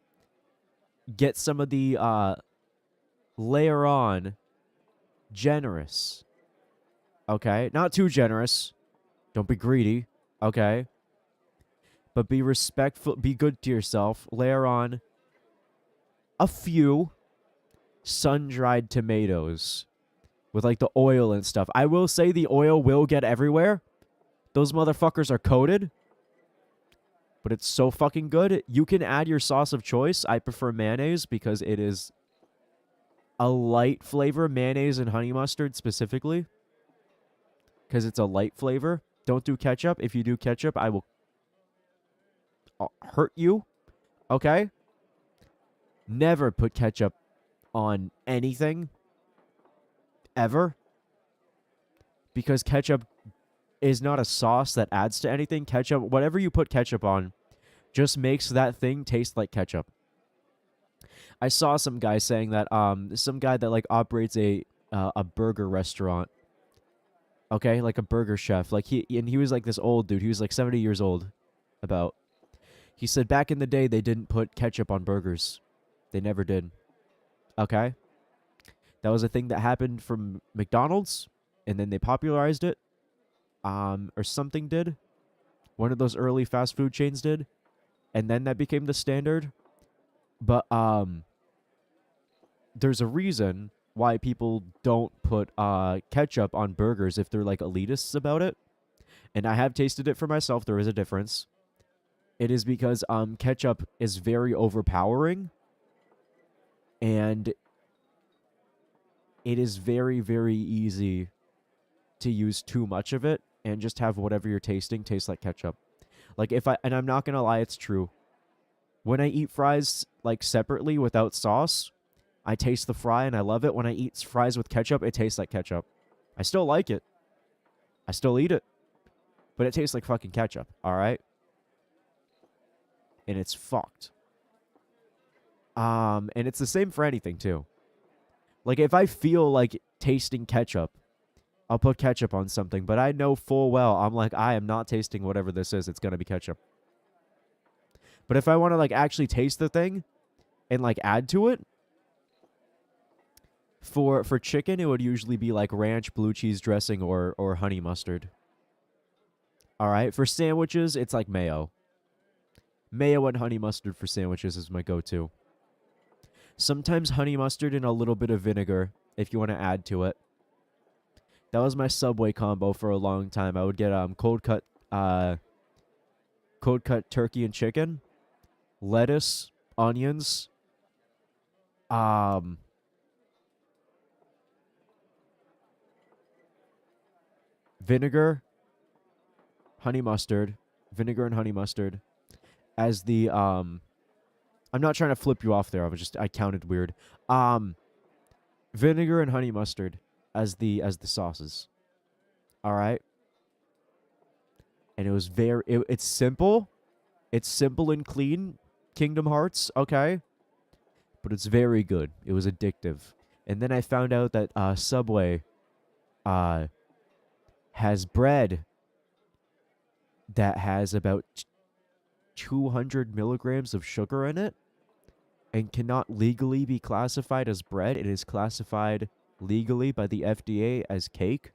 Get some of the layer on generous. Okay? Not too generous. Don't be greedy. Okay? But be respectful. Be good to yourself. Layer on a few sun-dried tomatoes with like the oil and stuff. I will say the oil will get everywhere. Those motherfuckers are coated. But it's so fucking good. You can add your sauce of choice. I prefer mayonnaise because it is a light flavor. Mayonnaise and honey mustard specifically. Because it's a light flavor. Don't do ketchup. If you do ketchup, I will hurt you. Okay? Never put ketchup on anything. Ever. Because ketchup is not a sauce that adds to anything. Ketchup, whatever you put ketchup on, just makes that thing taste like ketchup. I saw some guy saying that some guy that like operates a burger restaurant. Okay, like a burger chef. Like he was like this old dude. He was like 70 years old. About. He said back in the day they didn't put ketchup on burgers. They never did. Okay? That was a thing that happened from McDonald's and then they popularized it. Or something did. One of those early fast food chains did. And then that became the standard. But there's a reason why people don't put ketchup on burgers if they're like elitists about it. And I have tasted it for myself. There is a difference. It is because ketchup is very overpowering. And it is very, very easy to use too much of it and just have whatever you're tasting taste like ketchup. Like and I'm not going to lie, it's true. When I eat fries like separately without sauce, I taste the fry and I love it. When I eat fries with ketchup, it tastes like ketchup. I still like it. I still eat it. But it tastes like fucking ketchup, all right? And it's fucked. And it's the same for anything too. Like if I feel like tasting ketchup, I'll put ketchup on something, but I know full well I'm like I am not tasting whatever this is. It's going to be ketchup. But if I want to like actually taste the thing and like add to it, for chicken it would usually be like ranch, blue cheese dressing or honey mustard. All right, for sandwiches it's like mayo. Mayo and honey mustard for sandwiches is my go-to. Sometimes honey mustard and a little bit of vinegar if you want to add to it. That was my Subway combo for a long time. I would get cold cut turkey and chicken, lettuce, onions, vinegar, honey mustard, vinegar and honey mustard as the I'm not trying to flip you off there. I counted weird. Vinegar and honey mustard as the sauces. All right? And it was it's simple. It's simple and clean, Kingdom Hearts, okay? But it's very good. It was addictive. And then I found out that Subway has bread that has about 200 milligrams of sugar in it and cannot legally be classified as bread. It is classified legally by the FDA as cake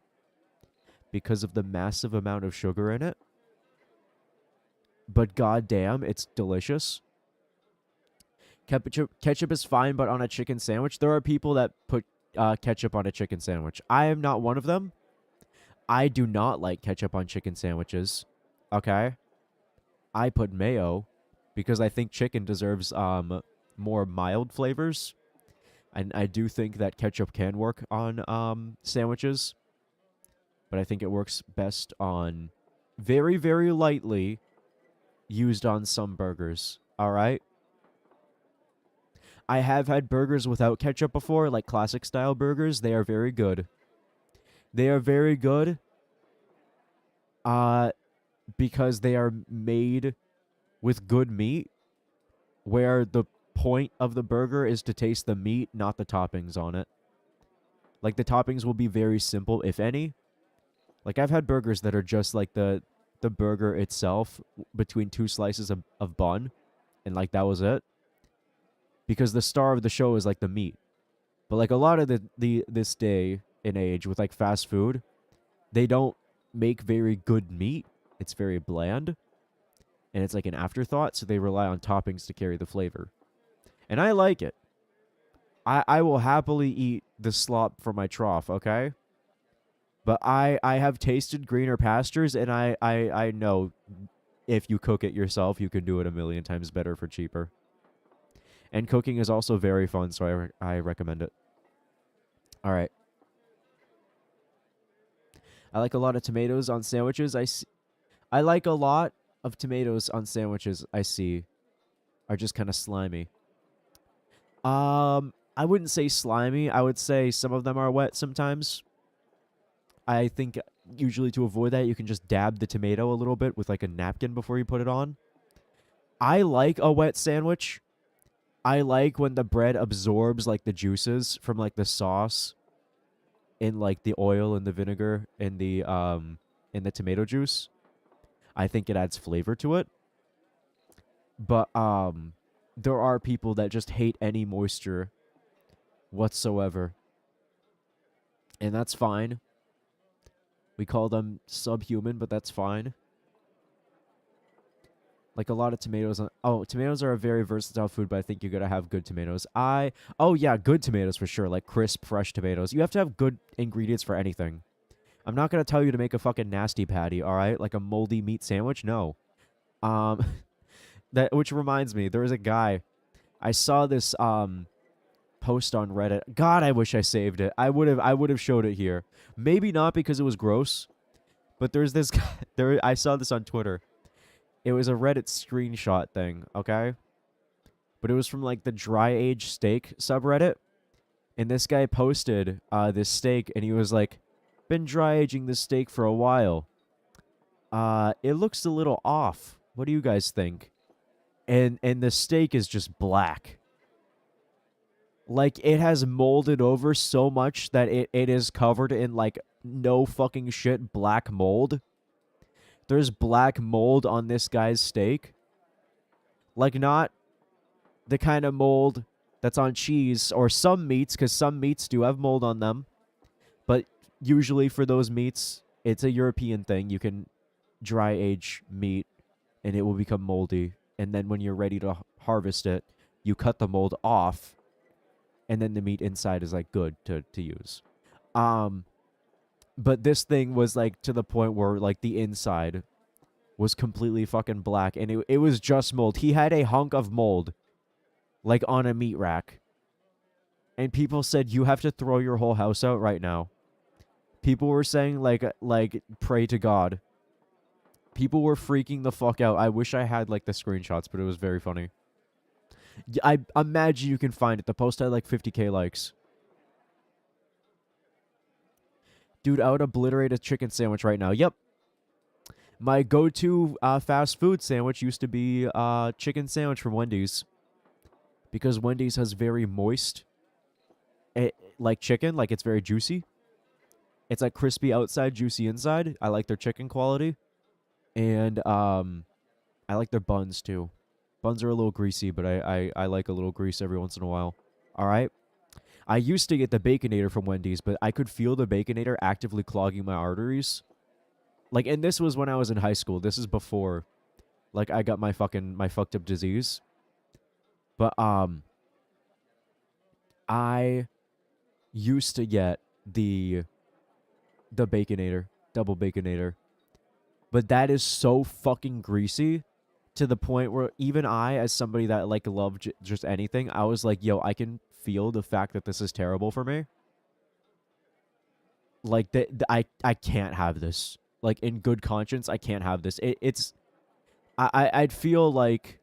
because of the massive amount of sugar in it. But goddamn, it's delicious. Ketchup is fine, but on a chicken sandwich, there are people that put ketchup on a chicken sandwich. I am not one of them. I do not like ketchup on chicken sandwiches. Okay? I put mayo because I think chicken deserves more mild flavors. And I do think that ketchup can work on sandwiches, but I think it works best on very, very lightly used on some burgers. All right? I have had burgers without ketchup before, like classic style burgers. They are very good. They are very good because they are made with good meat, where the point of the burger is to taste the meat, not the toppings on it. Like, the toppings will be very simple, if any. Like, I've had burgers that are just like the burger itself between two slices of bun, and like that was it. Because the star of the show is like the meat. But like a lot of this day and age with like fast food, they don't make very good meat. It's very bland. And it's like an afterthought, so they rely on toppings to carry the flavor. And I like it. I will happily eat the slop from my trough, okay? But I have tasted greener pastures, and I know if you cook it yourself, you can do it a million times better for cheaper. And cooking is also very fun, so I recommend it. All right. I like a lot of tomatoes on sandwiches. I like a lot of tomatoes on sandwiches I see are just kind of slimy. I wouldn't say slimy. I would say some of them are wet sometimes. I think usually to avoid that, you can just dab the tomato a little bit with like a napkin before you put it on. I like a wet sandwich. I like when the bread absorbs like the juices from like the sauce in like the oil and the vinegar and the tomato juice. I think it adds flavor to it. But there are people that just hate any moisture whatsoever. And that's fine. We call them subhuman, but that's fine. Like a lot of tomatoes. Tomatoes are a very versatile food, but I think you gotta have good tomatoes. Oh yeah, good tomatoes for sure. Like crisp, fresh tomatoes. You have to have good ingredients for anything. I'm not gonna tell you to make a fucking nasty patty, alright? Like a moldy meat sandwich? No. Which reminds me, there was a guy. I saw this post on Reddit. God, I wish I saved it. I would have showed it here. Maybe not because it was gross, but there's this guy. I saw this on Twitter. It was a Reddit screenshot thing, okay? But it was from like the dry age steak subreddit. And this guy posted this steak, and he was like, been dry aging this steak for a while. It looks a little off. What do you guys think? And the steak is just black. Like, it has molded over so much that it is covered in like no fucking shit black mold. There's black mold on this guy's steak. Like, not the kind of mold that's on cheese or some meats, because some meats do have mold on them. But usually for those meats, it's a European thing. You can dry age meat and it will become moldy. And then when you're ready to harvest it, you cut the mold off. And then the meat inside is like good to use. But this thing was like to the point where like the inside was completely fucking black, and it was just mold. He had a hunk of mold like on a meat rack. And people said, you have to throw your whole house out right now. People were saying like pray to God. People were freaking the fuck out. I wish I had like the screenshots, but it was very funny. I imagine you can find it. The post had like 50k likes. Dude, I would obliterate a chicken sandwich right now. Yep. My go-to fast food sandwich used to be chicken sandwich from Wendy's. Because Wendy's has very moist, like chicken, like it's very juicy. It's like crispy outside, juicy inside. I like their chicken quality. And I like their buns too. Buns are a little greasy, but I like a little grease every once in a while. All right? I used to get the Baconator from Wendy's, but I could feel the Baconator actively clogging my arteries. Like, and this was when I was in high school. This is before, like, I got my fucked up disease. But, I used to get the Baconator. double baconator. But that is so fucking greasy to the point where even I, as somebody that like loved just anything, I was like, yo, I can feel the fact that this is terrible for me. Like I can't have this. Like in good conscience, I can't have this. I'd feel like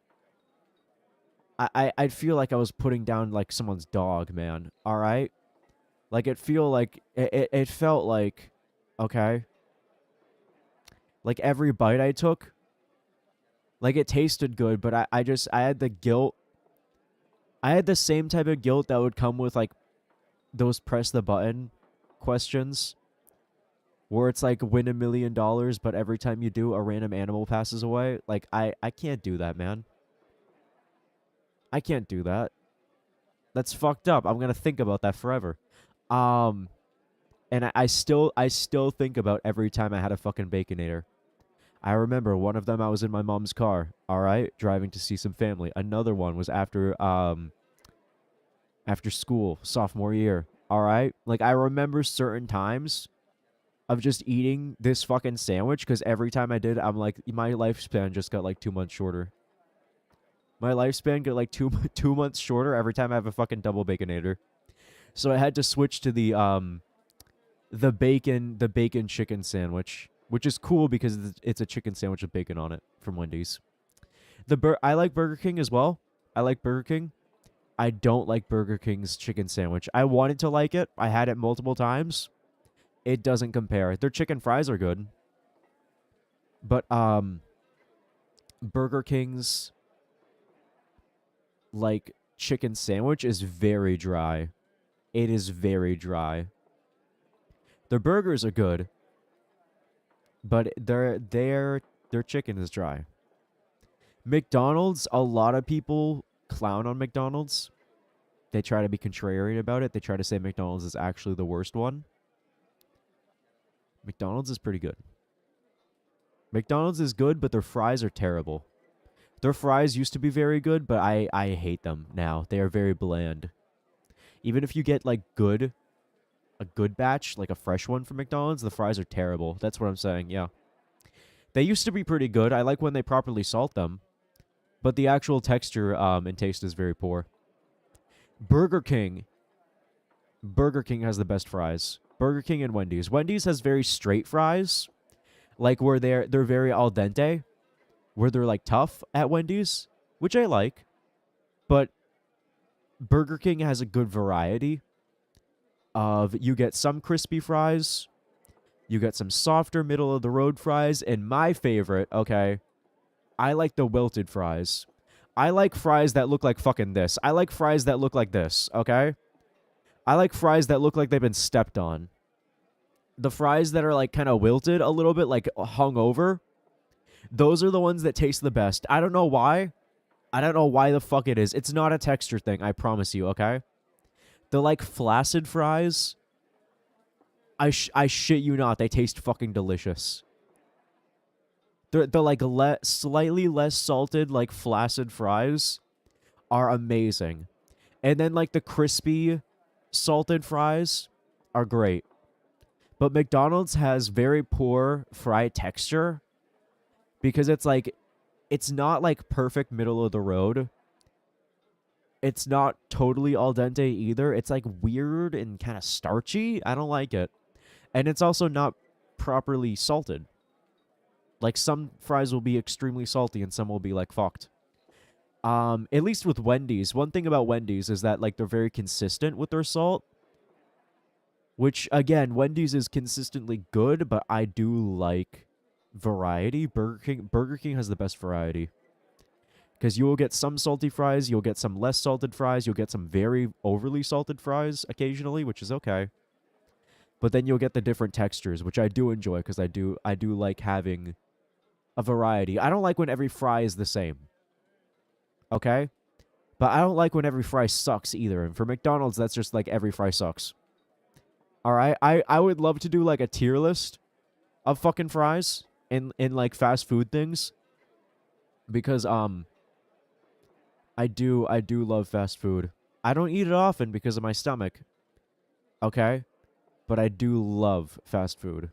I'd feel like I was putting down like someone's dog, man. All right, like it felt like, okay, like every bite I took, like it tasted good, but I had the guilt. I had the same type of guilt that would come with like those press the button questions, where it's like win $1 million, but every time you do, a random animal passes away. Like I can't do that, man. I can't do that. That's fucked up. I'm gonna think about that forever. And I still think about every time I had a fucking baconator. I remember one of them, I was in my mom's car, all right, driving to see some family. Another one was after school, sophomore year, all right? Like, I remember certain times of just eating this fucking sandwich because every time I did, I'm like, my lifespan just got like 2 months shorter. My lifespan got like 2 months shorter every time I have a fucking double baconator. So I had to switch to the bacon chicken sandwich, which is cool because it's a chicken sandwich with bacon on it from Wendy's. I like Burger King as well. I like Burger King. I don't like Burger King's chicken sandwich. I wanted to like it. I had it multiple times. It doesn't compare. Their chicken fries are good. But Burger King's like chicken sandwich is very dry. It is very dry. Their burgers are good, but their chicken is dry. McDonald's, a lot of people clown on McDonald's. They try to be contrarian about it. They try to say McDonald's is actually the worst one. McDonald's is pretty good. McDonald's is good, but their fries are terrible. Their fries used to be very good, but I hate them now. They are very bland. Even if you get like a good batch, like a fresh one from McDonald's, the fries are terrible. That's what I'm saying, yeah. They used to be pretty good. I like when they properly salt them. But the actual texture and taste is very poor. Burger King has the best fries. Burger King and Wendy's. Wendy's has very straight fries. Like where they're very al dente. Where they're like tough at Wendy's. Which I like. But Burger King has a good variety of, you get some crispy fries, you get some softer middle of the road fries, and my favorite, okay, I like the wilted fries. I like fries that look like fucking this. I like fries that look like this, okay? I like fries that look like they've been stepped on. The fries that are like kind of wilted a little bit, like hung over, those are the ones that taste the best. I don't know why. I don't know why the fuck it is. It's not a texture thing, I promise you, okay? The, like, flaccid fries, I shit you not, they taste fucking delicious. The like, slightly less salted, like, flaccid fries are amazing. And then, like, the crispy salted fries are great. But McDonald's has very poor fry texture because it's, like, it's not, like, perfect middle of the road. It's not totally al dente either. It's, like, weird and kind of starchy. I don't like it. And it's also not properly salted. Like, some fries will be extremely salty and some will be, like, fucked. At least with Wendy's. One thing about Wendy's is that, like, they're very consistent with their salt. Which, again, Wendy's is consistently good, but I do like variety. Burger King has the best variety. Because you will get some salty fries, you'll get some less salted fries, you'll get some very overly salted fries occasionally, which is okay. But then you'll get the different textures, which I do enjoy because I do like having a variety. I don't like when every fry is the same. Okay? But I don't like when every fry sucks either. And for McDonald's, that's just like every fry sucks. Alright? I would love to do like a tier list of fucking fries in like fast food things. Because I do love fast food. I don't eat it often because of my stomach. Okay? But I do love fast food.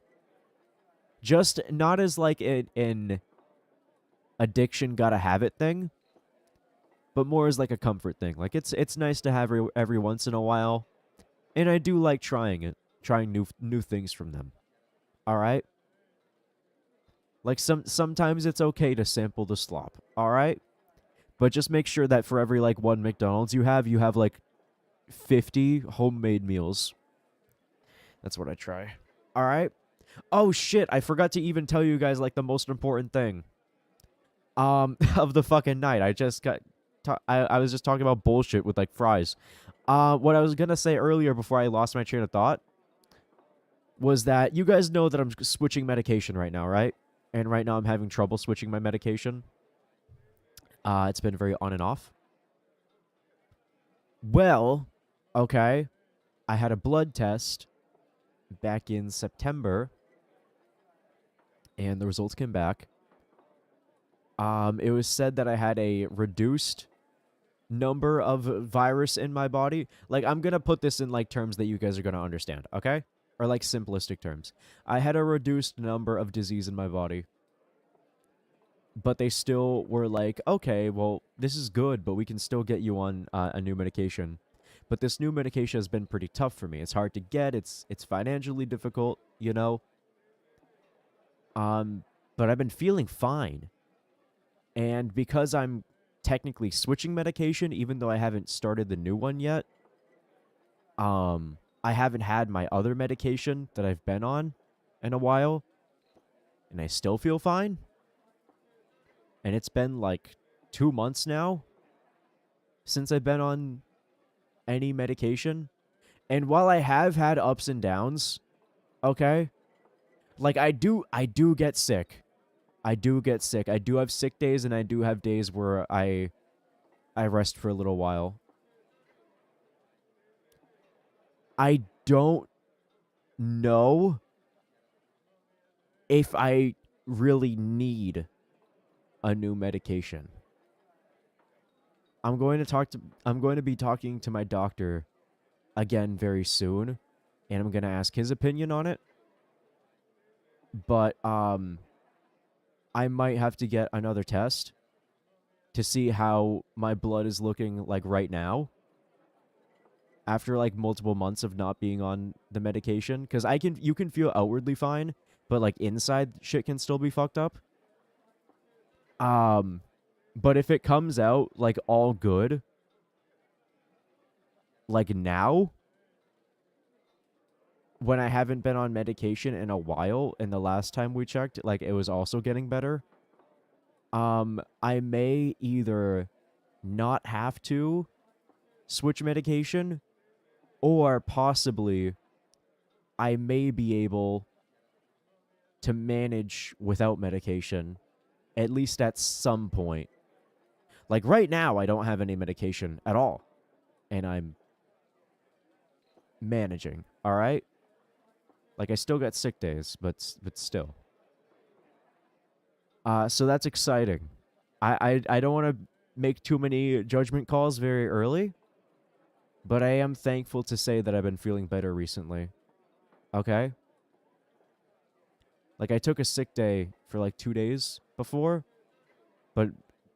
Just not as like an addiction gotta have it thing, but more as like a comfort thing. Like it's nice to have every once in a while, and I do like trying it, trying new things from them. All right? Like sometimes it's okay to sample the slop. All right? But just make sure that for every like one McDonald's you have like 50 homemade meals. That's what I try. All right? Oh shit, I forgot to even tell you guys like the most important thing of the fucking night. I just got I was just talking about bullshit with like fries. What I was going to say earlier before I lost my train of thought was that you guys know that I'm switching medication right now, right? And right now I'm having trouble switching my medication. It's been very on and off. Well, okay. I had a blood test back in September, and the results came back. It was said that I had a reduced number of virus in my body. Like, I'm gonna put this in, like, terms that you guys are gonna understand, okay? Or, like, simplistic terms. I had a reduced number of disease in my body. But they still were like, okay, well, this is good, but we can still get you on a new medication. But this new medication has been pretty tough for me. It's hard to get. It's financially difficult, you know? But I've been feeling fine. And because I'm technically switching medication, even though I haven't started the new one yet, I haven't had my other medication that I've been on in a while, and I still feel fine. And it's been like 2 months now since I've been on any medication. And while I have had ups and downs, okay, like I do get sick. I do get sick. I do have sick days, and I do have days where I rest for a little while. I don't know if I really need a new medication. I'm going to be talking to my doctor again very soon, and I'm going to ask his opinion on it. But I might have to get another test to see how my blood is looking like right now after like multiple months of not being on the medication, cuz you can feel outwardly fine, but like inside shit can still be fucked up. But if it comes out like all good, like now, when I haven't been on medication in a while, and the last time we checked, like it was also getting better, I may either not have to switch medication, or possibly I may be able to manage without medication, at least at some point. Like right now, I don't have any medication at all, and I'm managing, all right? Like I still got sick days, but still. So that's exciting. I don't want to make too many judgment calls very early, but I am thankful to say that I've been feeling better recently. Okay? Like I took a sick day for like 2 days before, but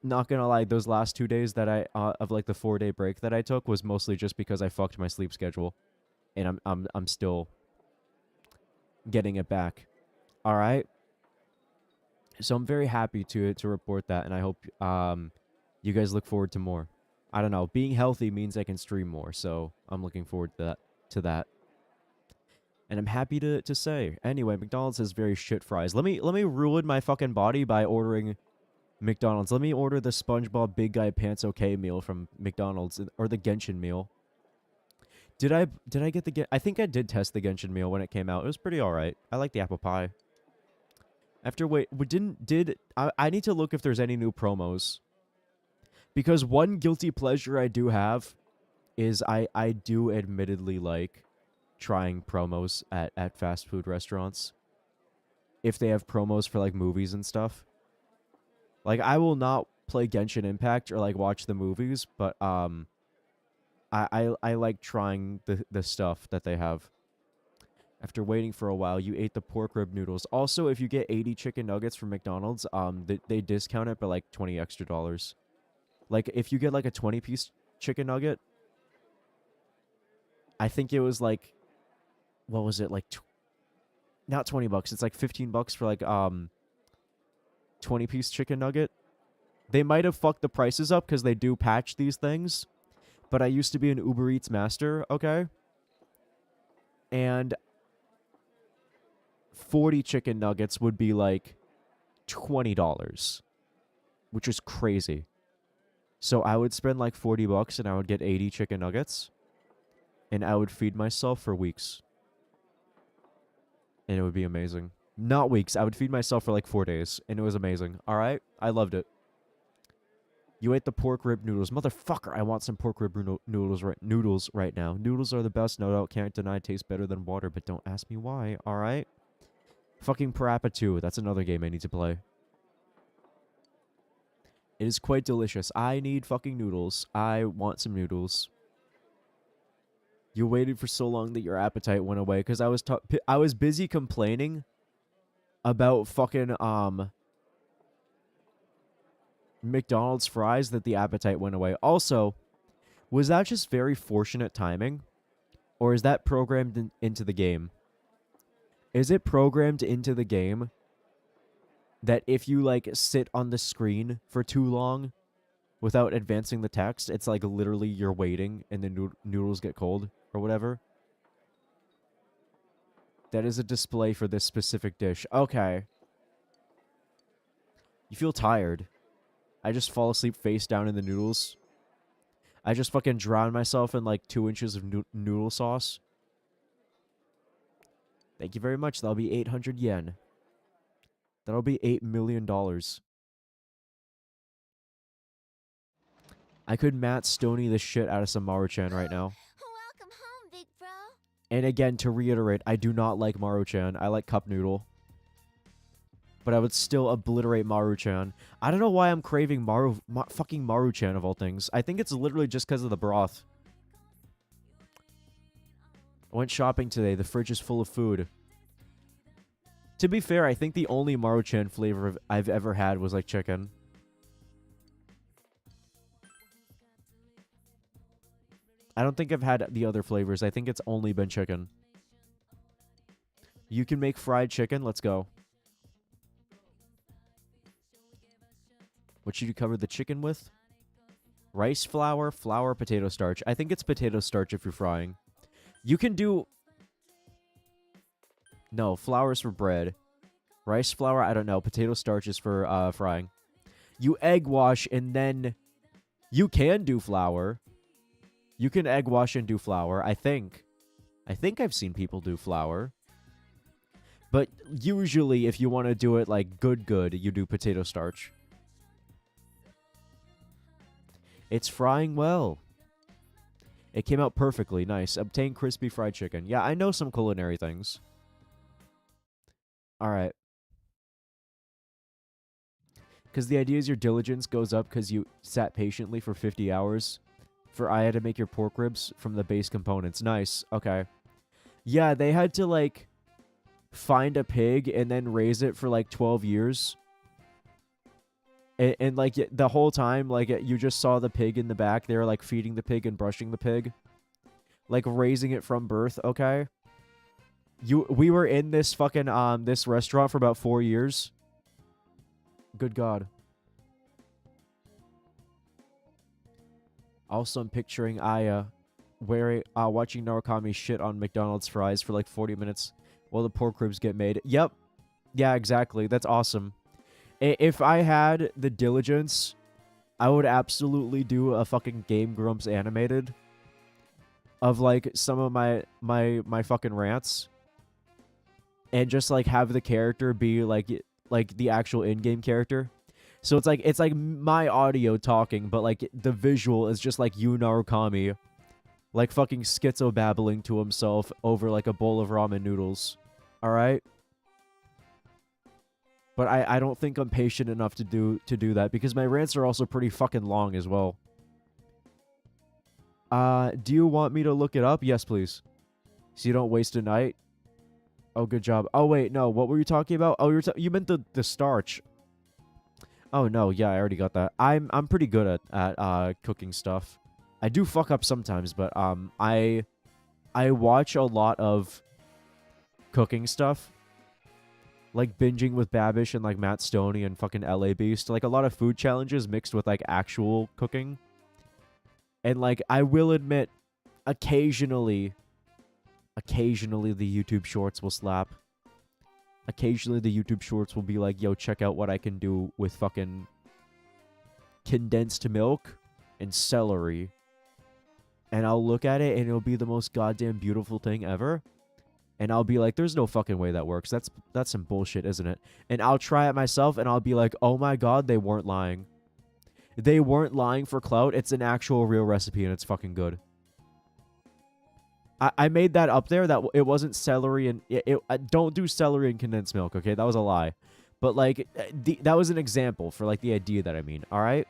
not gonna lie, those last 2 days that I of like the 4-day break that I took was mostly just because I fucked my sleep schedule, and I'm still getting it back. All right. So I'm very happy to report that, and I hope you guys look forward to more. I don't know. Being healthy means I can stream more, so I'm looking forward to that. And I'm happy to say. Anyway, McDonald's has very shit fries. Let me ruin my fucking body by ordering McDonald's. Let me order the SpongeBob Big Guy Pants OK meal from McDonald's, or the Genshin meal. Did I get the I think I did test the Genshin meal when it came out. It was pretty alright. I like the apple pie. I need to look if there's any new promos. Because one guilty pleasure I do have is I do admittedly like trying promos at fast food restaurants. If they have promos for like movies and stuff. Like I will not play Genshin Impact or like watch the movies, but I like trying the stuff that they have. After waiting for a while, you ate the pork rib noodles. Also, if you get 80 chicken nuggets from McDonald's, they discount it by like $20 extra. Like, if you get like a 20-piece chicken nugget, I think it was like, what was it, like, not $20, it's like $15 for like 20-piece chicken nugget. They might have fucked the prices up because they do patch these things, but I used to be an Uber Eats master, okay? And 40 chicken nuggets would be like $20, which is crazy. So I would spend like $40 and I would get 80 chicken nuggets, and I would feed myself for weeks. And it would be amazing. Not weeks. I would feed myself for like 4 days, and it was amazing. All right? I loved it. You ate the pork rib noodles. Motherfucker, I want some pork rib noodles right now. Noodles are the best, no doubt. Can't deny taste better than water, but don't ask me why. All right? Fucking Parappa 2. That's another game I need to play. It is quite delicious. I need fucking noodles. I want some noodles. You waited for so long that your appetite went away because I was busy complaining about fucking McDonald's fries that the appetite went away. Also, was that just very fortunate timing, or is that programmed into the game? Is it programmed into the game that if you like sit on the screen for too long without advancing the text, it's like literally you're waiting and the noodles get cold or whatever? That is a display for this specific dish. Okay. You feel tired. I just fall asleep face down in the noodles. I just fucking drown myself in like 2 inches of noodle sauce. Thank you very much. That'll be 800 yen. That'll be $8 million. I could Matt Stoney the shit out of some Maruchan right now. Welcome home, big bro. And again, to reiterate, I do not like Maruchan. I like Cup Noodle. But I would still obliterate Maruchan. I don't know why I'm craving fucking Maruchan of all things. I think it's literally just because of the broth. I went shopping today. The fridge is full of food. To be fair, I think the only Maruchan flavor I've ever had was like chicken. I don't think I've had the other flavors. I think it's only been chicken. You can make fried chicken. Let's go. What should you cover the chicken with? Rice flour, potato starch. I think it's potato starch if you're frying. You can do... No, flour's for bread. Rice flour, I don't know. Potato starch is for frying. You egg wash and then... You can do flour. You can egg wash and do flour, I think. I think I've seen people do flour. But usually, if you want to do it like good, you do potato starch. It's frying well. It came out perfectly. Nice. Obtain crispy fried chicken. Yeah, I know some culinary things. Alright. Because the idea is your diligence goes up because you sat patiently for 50 hours for Aya to make your pork ribs from the base components. Nice. Okay. Yeah, they had to, like, find a pig and then raise it for, like, 12 years. And like, the whole time, like, you just saw the pig in the back. They were, like, feeding the pig and brushing the pig. Like, raising it from birth, okay? We were in this fucking, this restaurant for about 4 years. Good God. Also, I'm picturing Aya watching Narukami shit on McDonald's fries for, like, 40 minutes while the pork ribs get made. Yep. Yeah, exactly. That's awesome. If I had the diligence, I would absolutely do a fucking Game Grumps animated of, like, some of my fucking rants. And just, like, have the character be, like the actual in-game character. So it's like my audio talking, but, like, the visual is just, like, you, Narukami, like, fucking schizo-babbling to himself over, like, a bowl of ramen noodles. Alright? But I don't think I'm patient enough to do that, because my rants are also pretty fucking long as well. Do you want me to look it up? Yes, please. So you don't waste a night. Oh, good job. Oh, wait, no. What were you talking about? Oh, you meant the starch. Oh, no. Yeah, I already got that. I'm pretty good at cooking stuff. I do fuck up sometimes, but I watch a lot of cooking stuff. Like binging with Babish and like Matt Stoney and fucking LA Beast. Like a lot of food challenges mixed with like actual cooking. And like I will admit, occasionally the YouTube shorts will slap. Occasionally the YouTube shorts will be like, yo, check out what I can do with fucking condensed milk and celery. And I'll look at it and it'll be the most goddamn beautiful thing ever. And I'll be like, there's no fucking way that works. That's some bullshit, isn't it? And I'll try it myself and I'll be like, oh my god, they weren't lying. They weren't lying for clout. It's an actual real recipe and it's fucking good. I made that up there. That it wasn't celery and... don't do celery and condensed milk, okay? That was a lie. But, like, that was an example for, like, the idea that I mean, alright?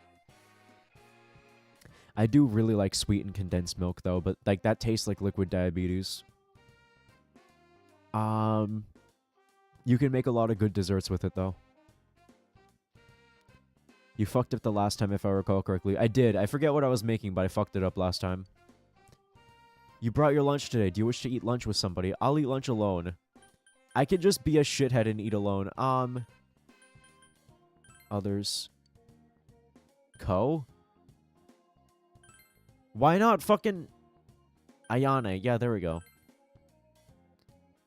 I do really like sweetened condensed milk, though, but, like, that tastes like liquid diabetes. You can make a lot of good desserts with it, though. You fucked up the last time, if I recall correctly. I did. I forget what I was making, but I fucked it up last time. You brought your lunch today. Do you wish to eat lunch with somebody? I'll eat lunch alone. I could just be a shithead and eat alone. Others. Why not fucking... Ayane. Yeah, there we go.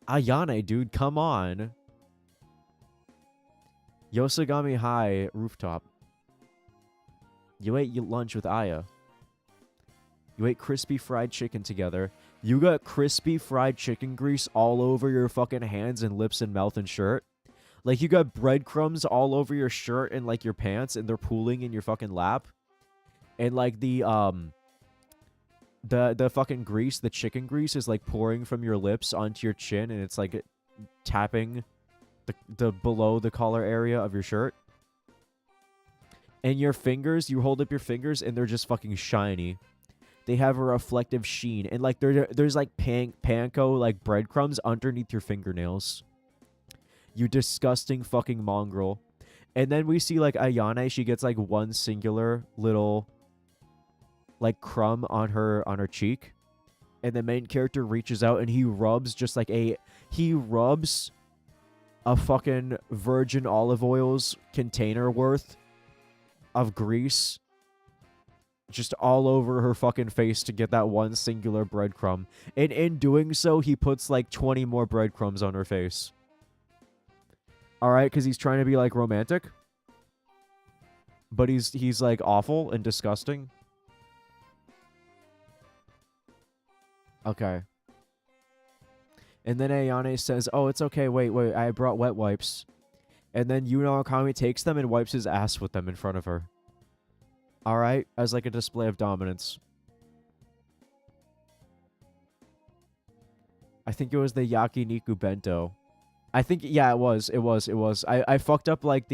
Ayane, dude. Come on. Yosagami High Rooftop. You ate your lunch with Aya. You ate crispy fried chicken together. You got crispy fried chicken grease all over your fucking hands and lips and mouth and shirt. Like, you got breadcrumbs all over your shirt and, like, your pants, and they're pooling in your fucking lap. And, like, the fucking grease, the chicken grease is, like, pouring from your lips onto your chin, and it's, like, tapping the below the collar area of your shirt. And your fingers, you hold up your fingers, and they're just fucking shiny. They have a reflective sheen. And, like, there's, like, panko, like, breadcrumbs underneath your fingernails. You disgusting fucking mongrel. And then we see, like, Ayane. She gets, like, one singular little, like, crumb on her cheek. And the main character reaches out and he rubs just, like, he rubs a fucking virgin olive oil's container worth of grease just all over her fucking face to get that one singular breadcrumb. And in doing so, he puts, like, 20 more breadcrumbs on her face. Alright, because he's trying to be, like, romantic. But he's, like, awful and disgusting. Okay. And then Ayane says, oh, it's okay, wait, I brought wet wipes. And then Yuno Akami takes them and wipes his ass with them in front of her. Alright, as like a display of dominance. I think it was the Yakiniku Bento. I think, yeah, it was. I fucked up, like,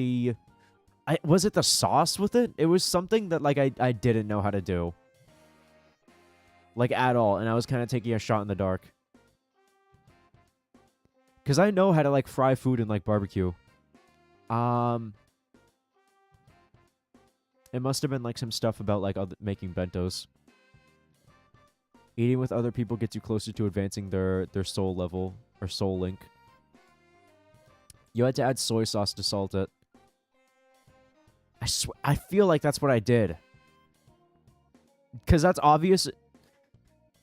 was it the sauce with it? It was something that, like, I didn't know how to do. Like, at all. And I was kind of taking a shot in the dark. Because I know how to, like, fry food in, like, barbecue. It must have been, like, some stuff about, like, making bentos. Eating with other people gets you closer to advancing their soul level, or soul link. You had to add soy sauce to salt it. I feel like that's what I did. Because that's obvious.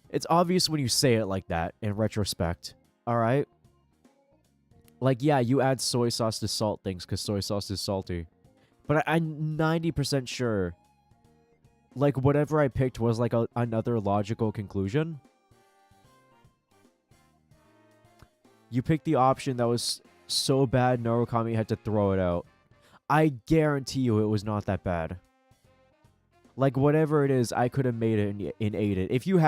It's obvious when you say it like that, in retrospect. Alright? Like, yeah, you add soy sauce to salt things, because soy sauce is salty. But I'm 90% sure, like, whatever I picked was, like, another logical conclusion. You picked the option that was so bad Narukami had to throw it out. I guarantee you it was not that bad. Like, whatever it is, I could have made it and ate it. If you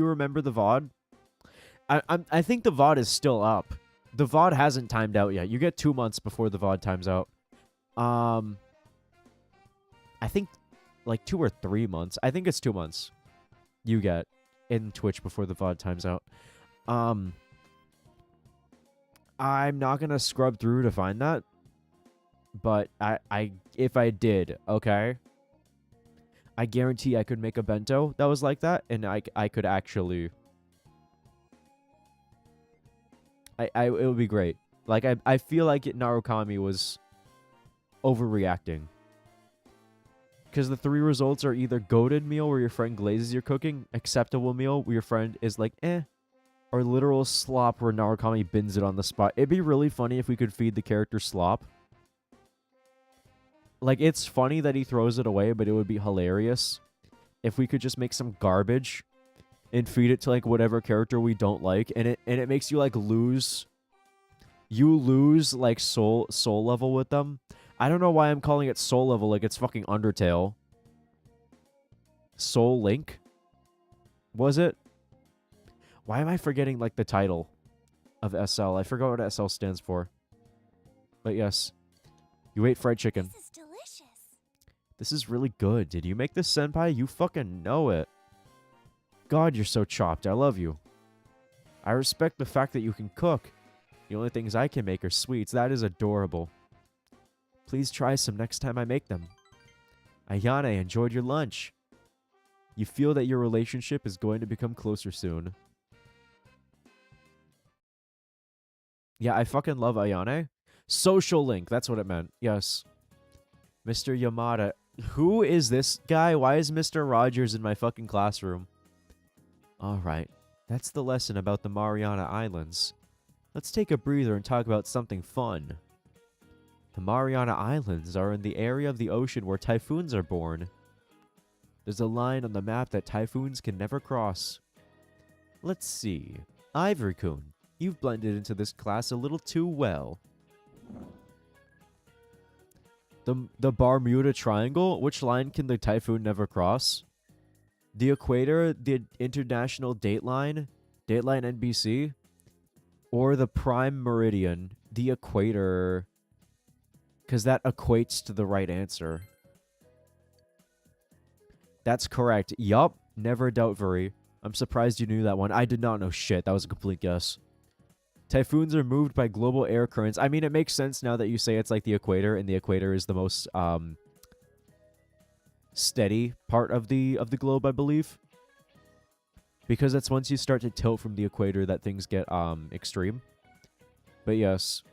remember the VOD, I think the VOD is still up. The VOD hasn't timed out yet. You get 2 months before the VOD times out. I think, like, 2 or 3 months. I think it's 2 months you get in Twitch before the VOD times out. I'm not gonna scrub through to find that. But if I did, okay, I guarantee I could make a bento that was like that, and I could actually, it would be great. Like, I feel like Narukami was overreacting. Because the 3 results are either goated meal where your friend glazes your cooking, acceptable meal where your friend is like, eh, or literal slop where Narukami bins it on the spot. It'd be really funny if we could feed the character slop. Like, it's funny that he throws it away, but it would be hilarious if we could just make some garbage and feed it to, like, whatever character we don't like, and it makes you, like, lose... You lose, like, soul level with them. I don't know why I'm calling it soul level like it's fucking Undertale. Soul Link? Was it? Why am I forgetting, like, the title of SL? I forgot what SL stands for. But yes. You ate fried chicken. This is delicious. This is really good. Did you make this, senpai? You fucking know it. God, you're so chopped. I love you. I respect the fact that you can cook. The only things I can make are sweets. That is adorable. Please try some next time I make them. Ayane enjoyed your lunch. You feel that your relationship is going to become closer soon. Yeah, I fucking love Ayane. Social link. That's what it meant. Yes. Mr. Yamada. Who is this guy? Why is Mr. Rogers in my fucking classroom? Alright. That's the lesson about the Mariana Islands. Let's take a breather and talk about something fun. The Mariana Islands are in the area of the ocean where typhoons are born. There's a line on the map that typhoons can never cross. Let's see. Ivory-kun, you've blended into this class a little too well. The Bermuda Triangle? Which line can the typhoon never cross? The equator, the international dateline, Dateline NBC, or the prime meridian, the equator, because that equates to the right answer. That's correct. Yup. Never doubt Vuri. I'm surprised you knew that one. I did not know shit. That was a complete guess. Typhoons are moved by global air currents. I mean, it makes sense now that you say it's like the equator, and the equator is the most steady part of the globe, I believe. Because that's once you start to tilt from the equator that things get extreme. But yes.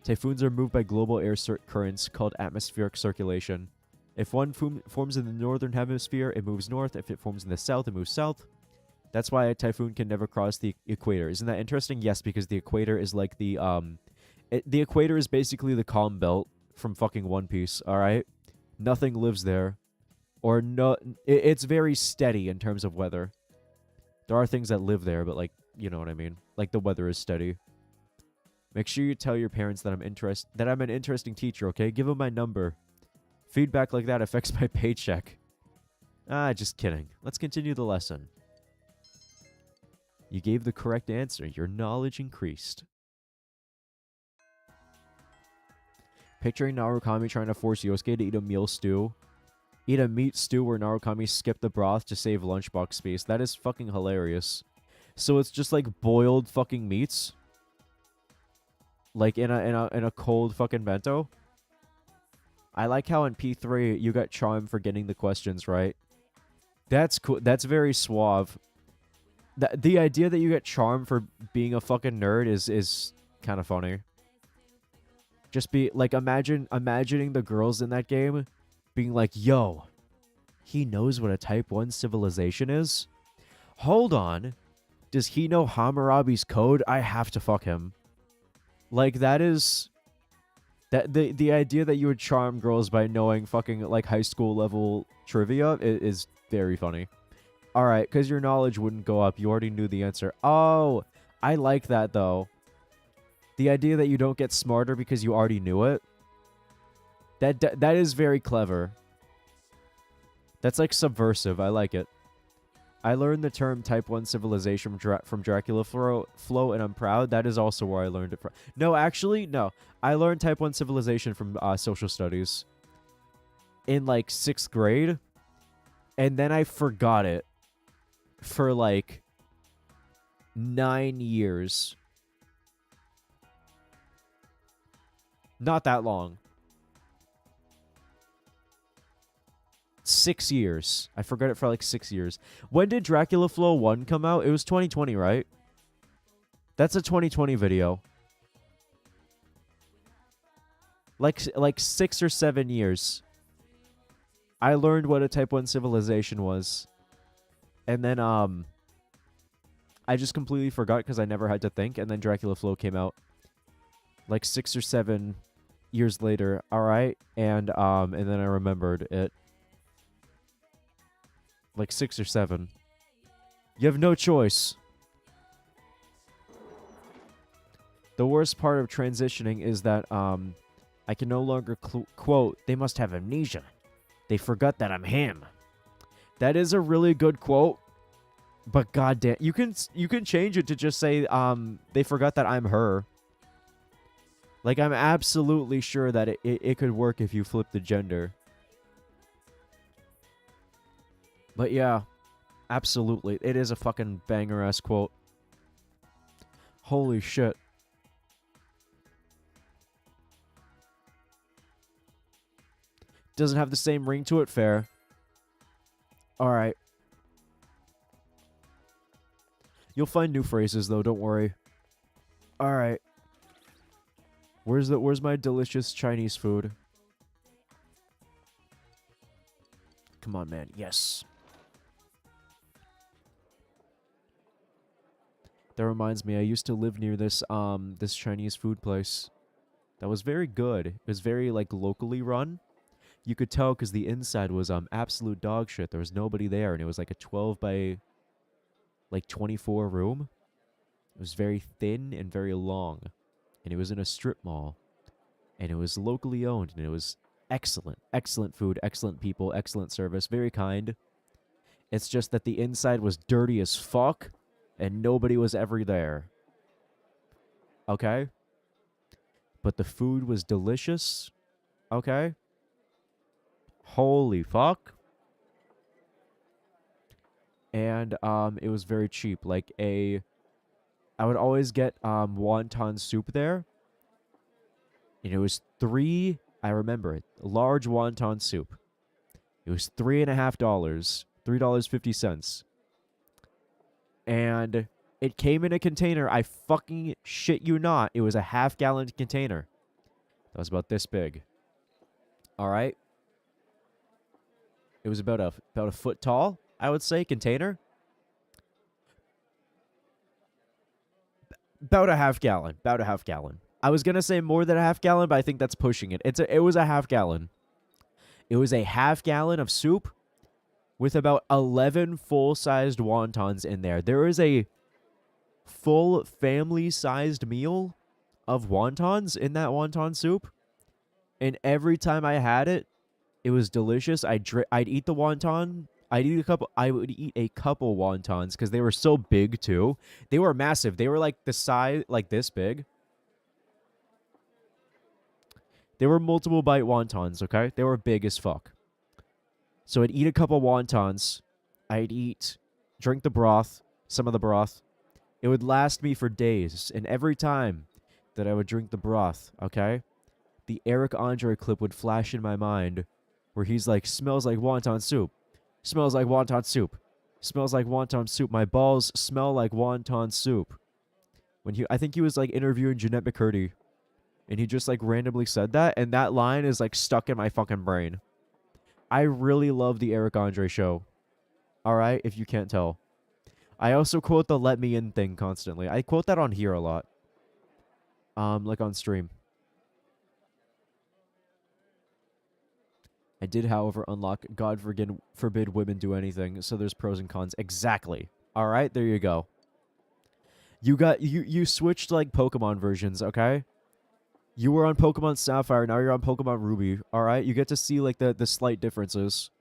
Typhoons are moved by global air currents called atmospheric circulation. If one forms in the northern hemisphere, it moves north. If it forms in the south, it moves south. That's why a typhoon can never cross the equator. Isn't that interesting? Yes, because the equator is like the the equator is basically the calm belt from fucking One Piece, alright? Nothing lives there. Or no, it's very steady in terms of weather. There are things that live there, but like, you know what I mean? Like the weather is steady. Make sure you tell your parents that I'm an interesting teacher, okay? Give them my number. Feedback like that affects my paycheck. Ah, just kidding. Let's continue the lesson. You gave the correct answer. Your knowledge increased. Picturing Narukami trying to force Yosuke to eat a meal stew. Eat a meat stew where Narukami skipped the broth to save lunchbox space. That is fucking hilarious. So it's just like boiled fucking meats? Like in a cold fucking bento? I like how in P3 you got charm for getting the questions right. That's cool. That's very suave. The idea that you get charm for being a fucking nerd is kind of funny. Just be like imagining the girls in that game being like, "Yo, he knows what a type 1 civilization is? Hold on. Does he know Hammurabi's code? I have to fuck him." Like that is the idea that you would charm girls by knowing fucking like high school level trivia is very funny. All right, because your knowledge wouldn't go up. You already knew the answer. Oh, I like that though. The idea that you don't get smarter because you already knew it. That is very clever. That's like subversive. I like it. I learned the term Type 1 civilization from Dracula Flow, and I'm proud. That is also where I learned it from. No, actually, no. I learned Type 1 civilization from social studies in like 6th grade, and then I forgot it for like 9 years. Not that long. 6 years. I forgot it for like 6 years. When did Dracula Flow 1 come out? It was 2020, right? That's a 2020 video. Like 6 or 7 years. I learned what a Type 1 civilization was. And then I just completely forgot because I never had to think, and then Dracula Flow came out like 6 or 7 years later. All right? And then I remembered it. Like 6 or 7. You have no choice. The worst part of transitioning is that I can no longer quote, "They must have amnesia. They forgot that I'm him." That is a really good quote, but goddamn, you can change it to just say they forgot that I'm her. Like, I'm absolutely sure that it could work if you flip the gender. But yeah, absolutely. It is a fucking banger-ass quote. Holy shit. Doesn't have the same ring to it, fair. Alright. You'll find new phrases, though, don't worry. Alright. Where's my delicious Chinese food? Come on, man. Yes. That reminds me, I used to live near this this Chinese food place. That was very good. It was very, like, locally run. You could tell because the inside was absolute dog shit. There was nobody there, and it was like a 12 by like 24 room. It was very thin and very long, and it was in a strip mall, and it was locally owned, and it was excellent. Excellent food, excellent people, excellent service, very kind. It's just that the inside was dirty as fuck, and nobody was ever there. Okay? But the food was delicious. Okay? Holy fuck. And it was very cheap. Like I would always get wonton soup there. And it was I remember it, large wonton soup. It was $3.50, $3.50. And it came in a container. I fucking shit you not. It was a half-gallon container. That was about this big. All right. It was about a foot tall, I would say, container. About a half gallon. About a half gallon. I was gonna say more than a half gallon, but I think that's pushing it. It was a half gallon. It was a half gallon of soup with about 11 full-sized wontons in there. There is a full family-sized meal of wontons in that wonton soup. And every time I had it, it was delicious. I'd eat the wonton. I would eat a couple wontons because they were so big too. They were massive. They were like the size, like this big. They were multiple bite wontons, okay? They were big as fuck. So I'd eat a couple wontons. Drink the broth, some of the broth. It would last me for days. And every time that I would drink the broth, okay, the Eric Andre clip would flash in my mind where he's like, "Smells like wonton soup. Smells like wonton soup. Smells like wonton soup. My balls smell like wonton soup." I think he was like interviewing Jeanette McCurdy. And he just like randomly said that. And that line is like stuck in my fucking brain. I really love the Eric Andre show. Alright, if you can't tell. I also quote the "let me in" thing constantly. I quote that on here a lot. Like on stream. I did, however, unlock God forbid women do anything, so there's pros and cons. Exactly. Alright, there you go. You switched like Pokemon versions, okay? You were on Pokemon Sapphire, now you're on Pokemon Ruby, alright? You get to see like the slight differences.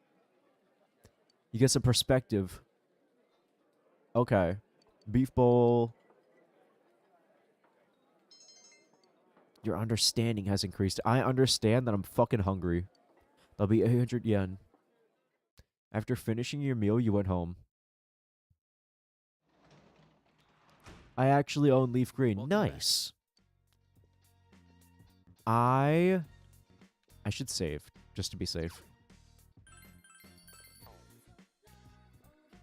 You get some perspective. Okay. Beef bowl. Your understanding has increased. I understand that I'm fucking hungry. That'll be 800 yen. After finishing your meal, you went home. I actually own Leaf Green. Nice. I should save, just to be safe.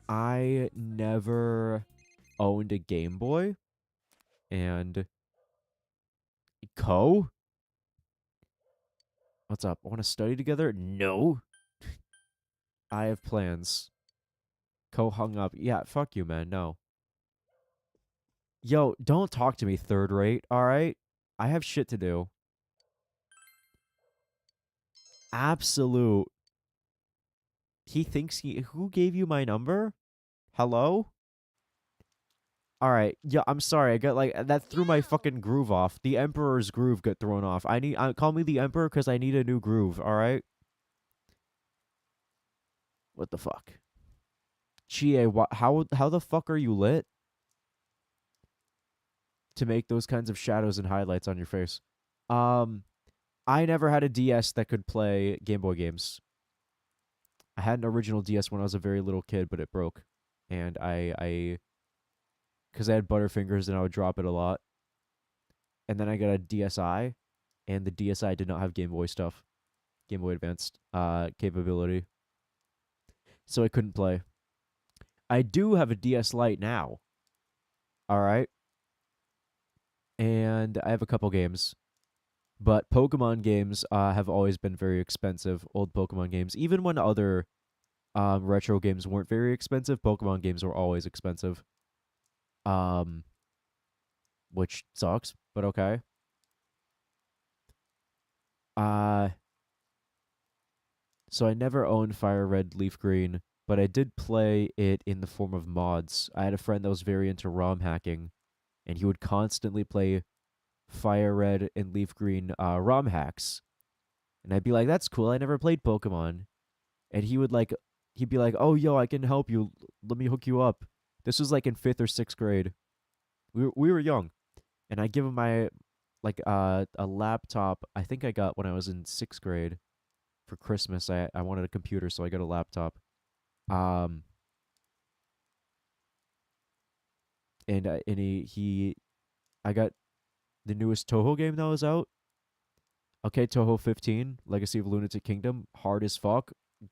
I never owned a Game Boy. And... Co? What's up? Want to study together? No. I have plans. Co hung up. Yeah, fuck you, man. No. Yo, don't talk to me third rate, alright? I have shit to do. Absolute. He thinks he... Who gave you my number? Hello? Alright, yeah, I'm sorry. I got, like, that threw my fucking groove off. The Emperor's groove got thrown off. Call me the Emperor because I need a new groove, alright? What the fuck? Chie, how the fuck are you lit? To make those kinds of shadows and highlights on your face. I never had a DS that could play Game Boy games. I had an original DS when I was a very little kid, but it broke. And because I had Butterfingers and I would drop it a lot. And then I got a DSi, and the DSi did not have Game Boy stuff. Game Boy Advanced capability. So I couldn't play. I do have a DS Lite now. Alright. And I have a couple games. But Pokemon games have always been very expensive. Old Pokemon games. Even when other retro games weren't very expensive, Pokemon games were always expensive. Which sucks, but okay. So I never owned Fire Red, Leaf Green, but I did play it in the form of mods. I had a friend that was very into ROM hacking, and he would constantly play Fire Red and Leaf Green ROM hacks. And I'd be like, that's cool, I never played Pokemon. And he'd be like, oh, yo, I can help you. Let me hook you up. This was like in 5th or 6th grade. We were young. And I give him my, like, a laptop I think I got when I was in 6th grade. For Christmas, I wanted a computer, so I got a laptop. And I got the newest Toho game that was out. Okay, Toho 15, Legacy of Lunatic Kingdom, hard as fuck,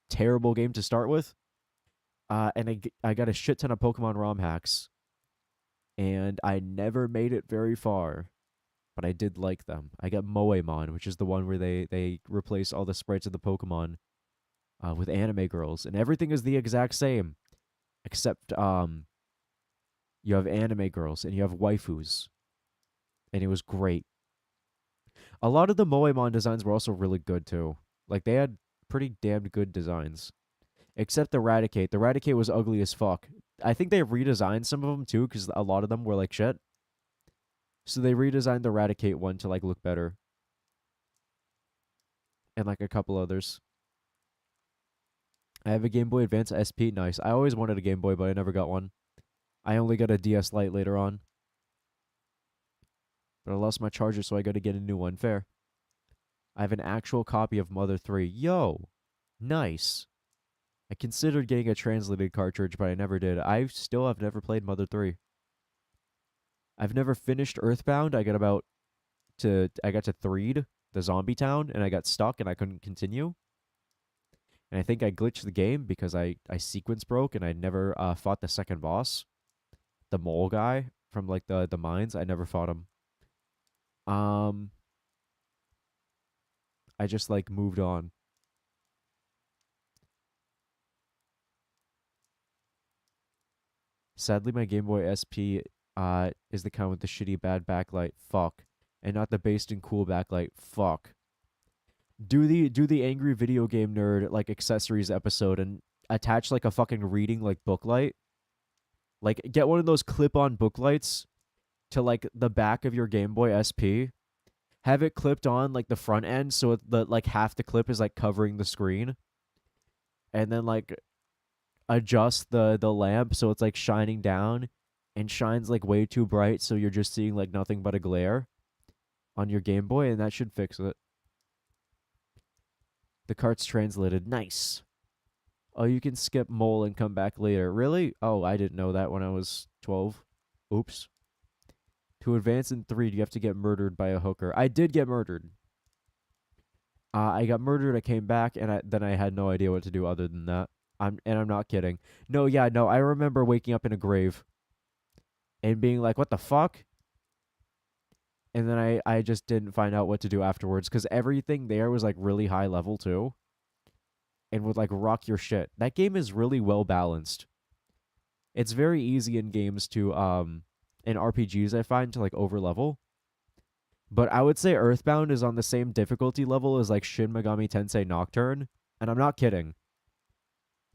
terrible game to start with. And I got a shit ton of Pokemon ROM hacks, and I never made it very far, but I did like them. I got Moemon, which is the one where they replace all the sprites of the Pokemon with anime girls, and everything is the exact same, except you have anime girls and you have waifus, and it was great. A lot of the Moemon designs were also really good too. Like, they had pretty damn good designs. Except the Raticate. The Raticate was ugly as fuck. I think they redesigned some of them too, because a lot of them were like shit. So they redesigned the Raticate one to like look better. And like a couple others. I have a Game Boy Advance SP. Nice. I always wanted a Game Boy, but I never got one. I only got a DS Lite later on. But I lost my charger, so I got to get a new one. Fair. I have an actual copy of Mother 3. Yo! Nice. I considered getting a translated cartridge, but I never did. I still have never played Mother 3. I've never finished Earthbound. I got to Threed, the zombie town, and I got stuck and I couldn't continue. And I think I glitched the game because I sequence broke and I never fought the second boss. The mole guy from like the mines. I never fought him. I just like moved on. Sadly, my Game Boy SP is the kind with the shitty bad backlight. Fuck. And not the based and cool backlight. Fuck. Do the angry video game nerd like accessories episode and attach like a fucking reading like booklight. Like, get one of those clip-on booklights to like the back of your Game Boy SP. Have it clipped on like the front end so the like half the clip is like covering the screen. And then like adjust the lamp so it's like shining down and shines like way too bright so you're just seeing like nothing but a glare on your Game Boy, and that should fix it. The cart's translated. Nice. Oh, you can skip mole and come back later. Really? Oh, I didn't know that when I was 12. Oops. To advance in 3, you have to get murdered by a hooker. I did get murdered. I got murdered. I came back, and then I had no idea what to do other than that. I'm not kidding. No, yeah, no. I remember waking up in a grave and being like, "What the fuck?" And then I just didn't find out what to do afterwards because everything there was like really high level too, and would like rock your shit. That game is really well balanced. It's very easy in games to in RPGs I find to like over level. But I would say Earthbound is on the same difficulty level as like Shin Megami Tensei Nocturne, and I'm not kidding.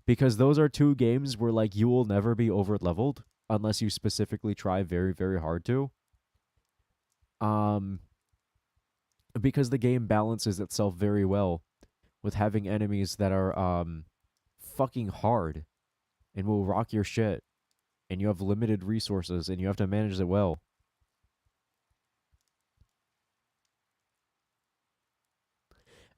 Because those are two games where like you will never be over leveled unless you specifically try very, very hard to. Um because the game balances itself very well with having enemies that are fucking hard and will rock your shit, and you have limited resources and you have to manage it well.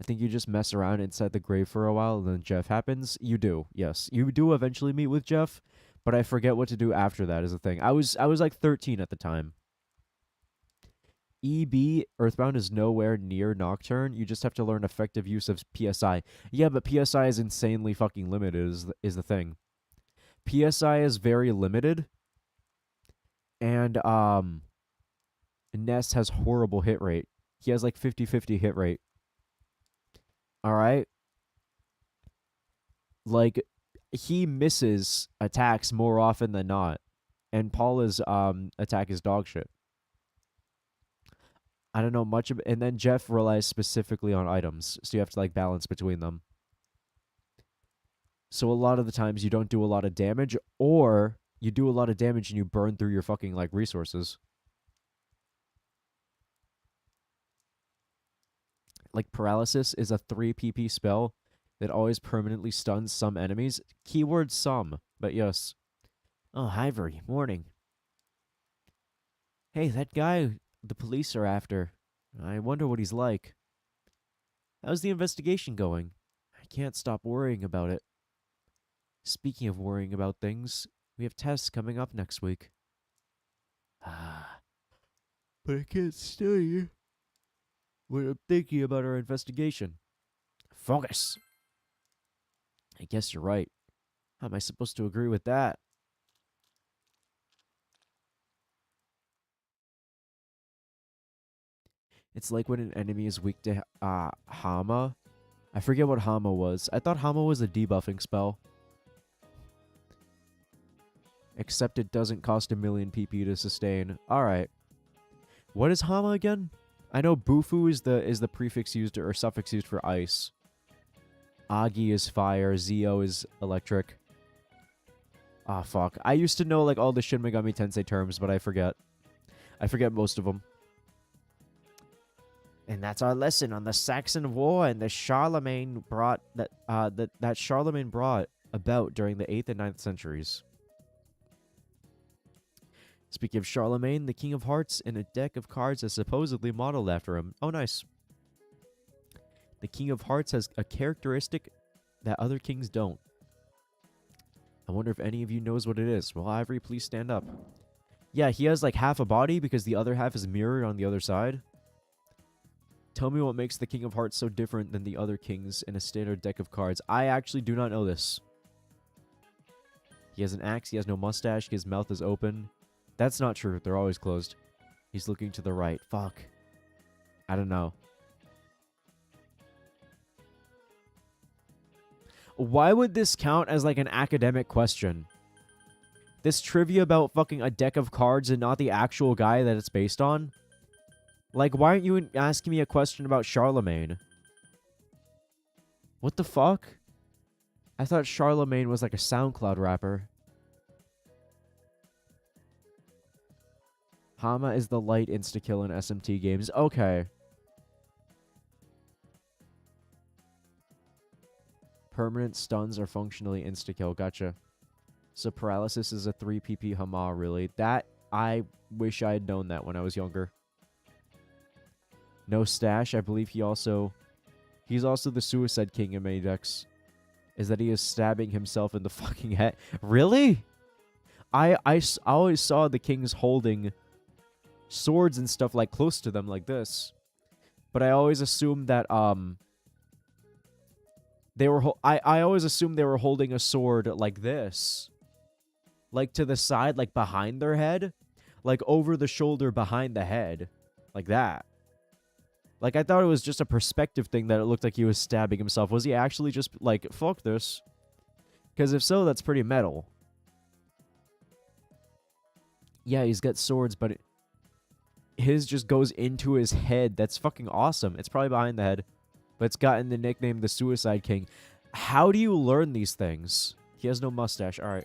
I think you just mess around inside the grave for a while and then Jeff happens. You do. Yes. You do eventually meet with Jeff, but I forget what to do after that is the thing. I was like 13 at the time. EB Earthbound is nowhere near Nocturne. You just have to learn effective use of PSI. Yeah, but PSI is insanely fucking limited is the thing. PSI is very limited. And Ness has horrible hit rate. He has like 50-50 hit rate. All right? Like he misses attacks more often than not. And Paula's attack is dog shit. I don't know much of, and then Jeff relies specifically on items, so you have to like balance between them. So a lot of the times you don't do a lot of damage, or you do a lot of damage and you burn through your fucking like resources. Like paralysis is a 3 PP spell that always permanently stuns some enemies. Keyword some, but yes. Oh, Ivory, morning. Hey, that guy the police are after. I wonder what he's like. How's the investigation going? I can't stop worrying about it. Speaking of worrying about things, we have tests coming up next week. But I can't stay when I'm thinking about our investigation. Focus. I guess you're right. How am I supposed to agree with that? It's like when an enemy is weak to Hama. I forget what Hama was. I thought Hama was a debuffing spell. Except it doesn't cost 1,000,000 PP to sustain. Alright. What is Hama again? I know Bufu is the prefix used or suffix used for ice. Agi is fire. Zio is electric. Ah, fuck. I used to know like all the Shin Megami Tensei terms, but I forget. I forget most of them. And that's our lesson on the Saxon War and the Charlemagne brought that Charlemagne brought about during the 8th and 9th centuries. Speaking of Charlemagne, the King of Hearts in a deck of cards is supposedly modeled after him. Oh, nice. The King of Hearts has a characteristic that other kings don't. I wonder if any of you knows what it is. Well, Ivory, please stand up. Yeah, he has like half a body because the other half is mirrored on the other side. Tell me what makes the King of Hearts so different than the other kings in a standard deck of cards. I actually do not know this. He has an axe. He has no mustache. His mouth is open. That's not true. They're always closed. He's looking to the right. Fuck. I don't know. Why would this count as like an academic question? This trivia about fucking a deck of cards and not the actual guy that it's based on? Like, why aren't you asking me a question about Charlemagne? What the fuck? I thought Charlemagne was like a SoundCloud rapper. Hama is the light insta-kill in SMT games. Okay. Permanent stuns are functionally insta-kill. Gotcha. So paralysis is a 3 PP Hama, really. That, I wish I had known that when I was younger. No stash. I believe he's also the Suicide King in many decks. Is that he is stabbing himself in the fucking head. Really? I always saw the kings holding swords and stuff like close to them like this. But I always assumed that They were I always assumed they were holding a sword like this. Like to the side, like behind their head. Like over the shoulder behind the head. Like that. Like I thought it was just a perspective thing that it looked like he was stabbing himself. Was he actually just like, fuck this? Because if so, that's pretty metal. Yeah, he's got swords, but his just goes into his head. That's fucking awesome. It's probably behind the head. But it's gotten the nickname the Suicide King. How do you learn these things? He has no mustache. Alright.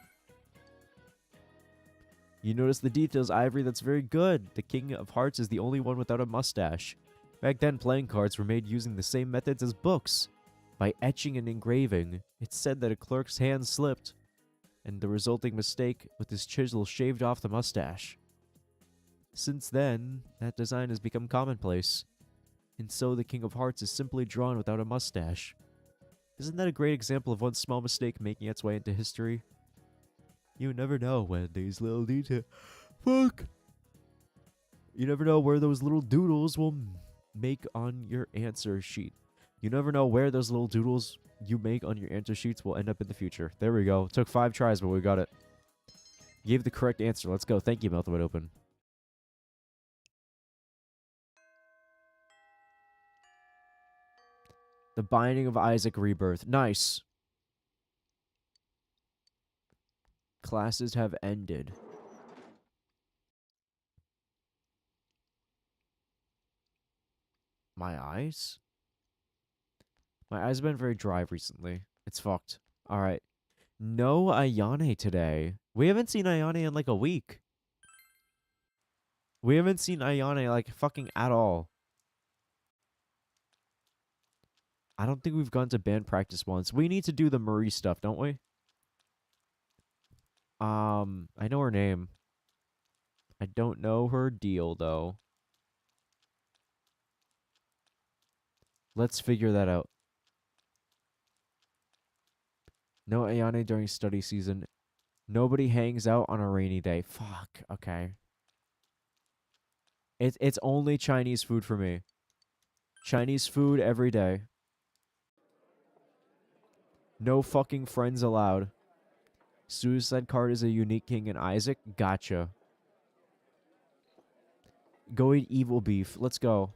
You notice the details, Ivory. That's very good. The King of Hearts is the only one without a mustache. Back then, playing cards were made using the same methods as books. By etching and engraving. It's said that a clerk's hand slipped, and the resulting mistake with his chisel shaved off the mustache. Since then, that design has become commonplace. And so the King of Hearts is simply drawn without a mustache. Isn't that a great example of one small mistake making its way into history? You never know when these little details... Fuck! You never know where those little doodles will make on your answer sheet. You never know where those little doodles you make on your answer sheets will end up in the future. There we go. Took 5 tries, but we got it. Gave the correct answer. Let's go. Thank you, Mouth Wide Open. The Binding of Isaac Rebirth. Nice. Classes have ended. My eyes? My eyes have been very dry recently. It's fucked. Alright. No Ayane today. We haven't seen Ayane in like a week. We haven't seen Ayane like fucking at all. I don't think we've gone to band practice once. We need to do the Marie stuff, don't we? I know her name. I don't know her deal, though. Let's figure that out. No Ayane during study season. Nobody hangs out on a rainy day. Fuck, okay. It's only Chinese food for me. Chinese food every day. No fucking friends allowed. Suicide card is a unique king in Isaac. Gotcha. Go eat evil beef. Let's go.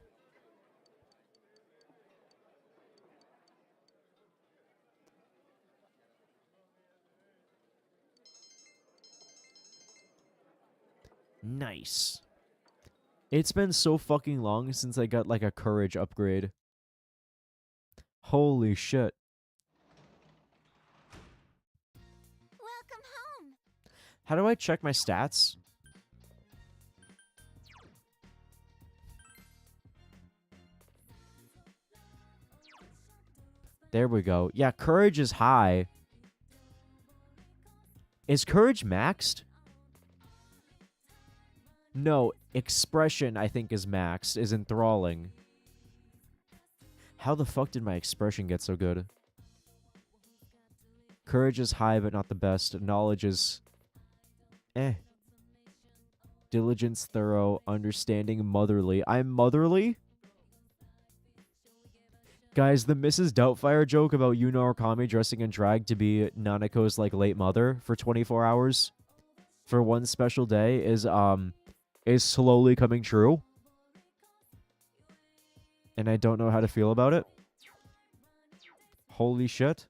Nice. It's been so fucking long since I got like a courage upgrade. Holy shit. Welcome home. How do I check my stats? There we go. Yeah, courage is high. Is courage maxed? No, expression I think is maxed, is enthralling. How the fuck did my expression get so good? Courage is high but not the best. Knowledge is... Diligence, thorough, understanding, motherly. I'm motherly? Guys, the Mrs. Doubtfire joke about Yu Narukami dressing in drag to be Nanako's like late mother for 24 hours for one special day is slowly coming true. And I don't know how to feel about it. Holy shit.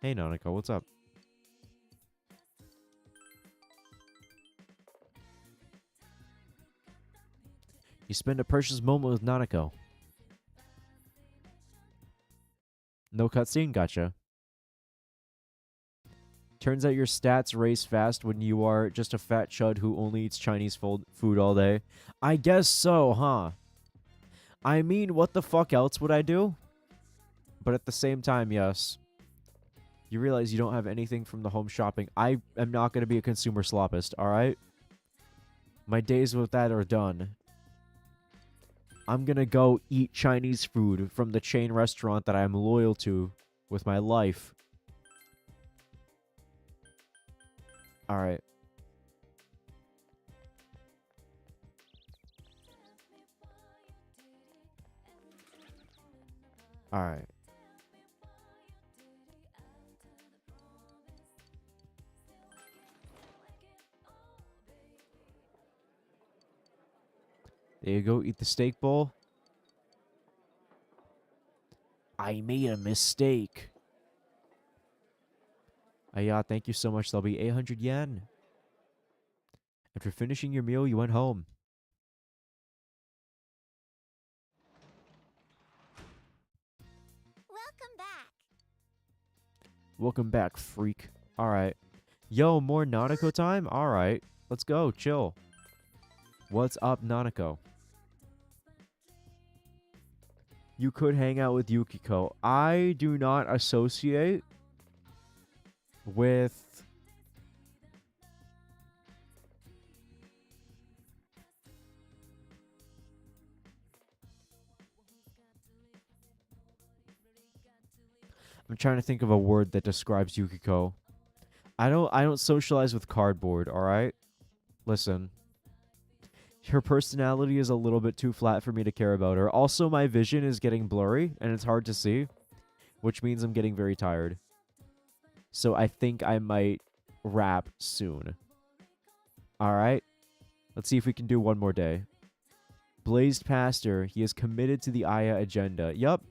Hey Nanako, what's up? You spend a precious moment with Nanako. No cutscene? Gotcha. Turns out your stats raise fast when you are just a fat chud who only eats Chinese food all day. I guess so, huh? I mean, what the fuck else would I do? But at the same time, yes. You realize you don't have anything from the home shopping. I am not going to be a consumer sloppist, alright? My days with that are done. I'm gonna go eat Chinese food from the chain restaurant that I'm loyal to with my life. Alright. Alright. There you go. Eat the steak bowl. I made a mistake. Yeah, thank you so much. That'll be 800 yen. After finishing your meal, you went home. Welcome back. Welcome back, freak. Alright. Yo, more Nanako time? Alright. Let's go. Chill. What's up, Nanako? You could hang out with Yukiko. I do not associate with... I'm trying to think of a word that describes Yukiko. I don't socialize with cardboard, alright? Listen. Her personality is a little bit too flat for me to care about her. Also, my vision is getting blurry, and it's hard to see, which means I'm getting very tired. So I think I might wrap soon. Alright? Let's see if we can do one more day. Blazed Pastor, he is committed to the Aya agenda. Yup.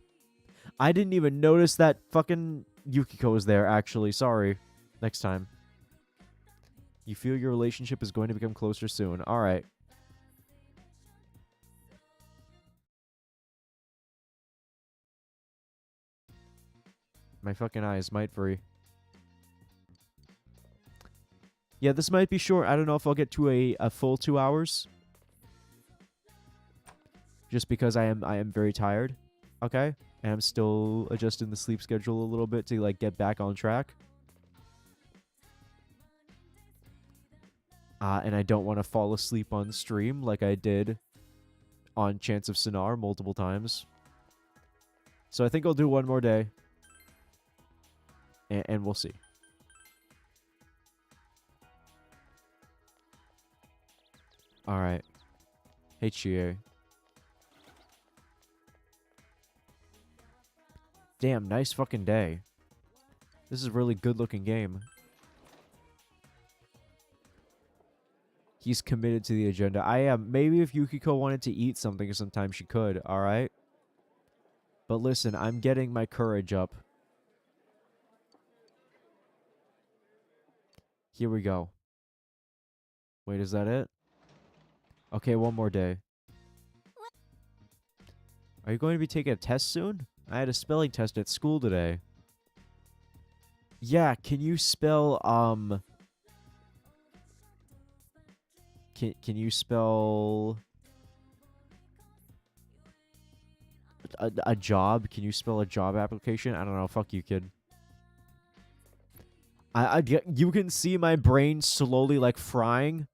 I didn't even notice that fucking Yukiko was there, actually. Sorry. Next time. You feel your relationship is going to become closer soon. Alright. My fucking eyes might free. Yeah, this might be short. I don't know if I'll get to a full 2 hours. Just because I am very tired. Okay? And I'm still adjusting the sleep schedule a little bit to like get back on track. And I don't want to fall asleep on stream like I did on Chance of Sinar multiple times. So I think I'll do one more day. And we'll see. Alright. Hey, Chie. Damn, nice fucking day. This is a really good looking game. He's committed to the agenda. I am. Maybe if Yukiko wanted to eat something sometime, she could, alright? But listen, I'm getting my courage up. Here we go. Wait, is that it? Okay, one more day. Are you going to be taking a test soon? I had a spelling test at school today. Yeah, can you spell, Can you spell... A job? Can you spell a job application? I don't know. Fuck you, kid. You can see my brain slowly, like, frying.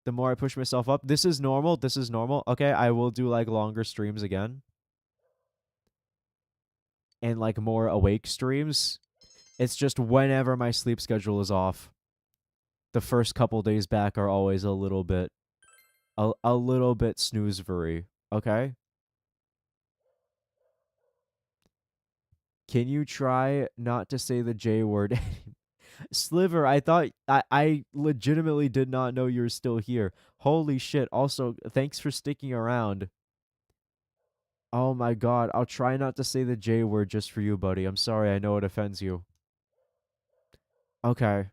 The more I push myself up. This is normal. This is normal. Okay, I will do, like, longer streams again. And, like, more awake streams. It's just whenever my sleep schedule is off. The first couple days back are always a little bit... A little bit snoozevery. Okay? Can you try not to say the J word? Sliver, I thought... I legitimately did not know you were still here. Holy shit. Also, thanks for sticking around. Oh my god. I'll try not to say the J word just for you, buddy. I'm sorry. I know it offends you. Okay.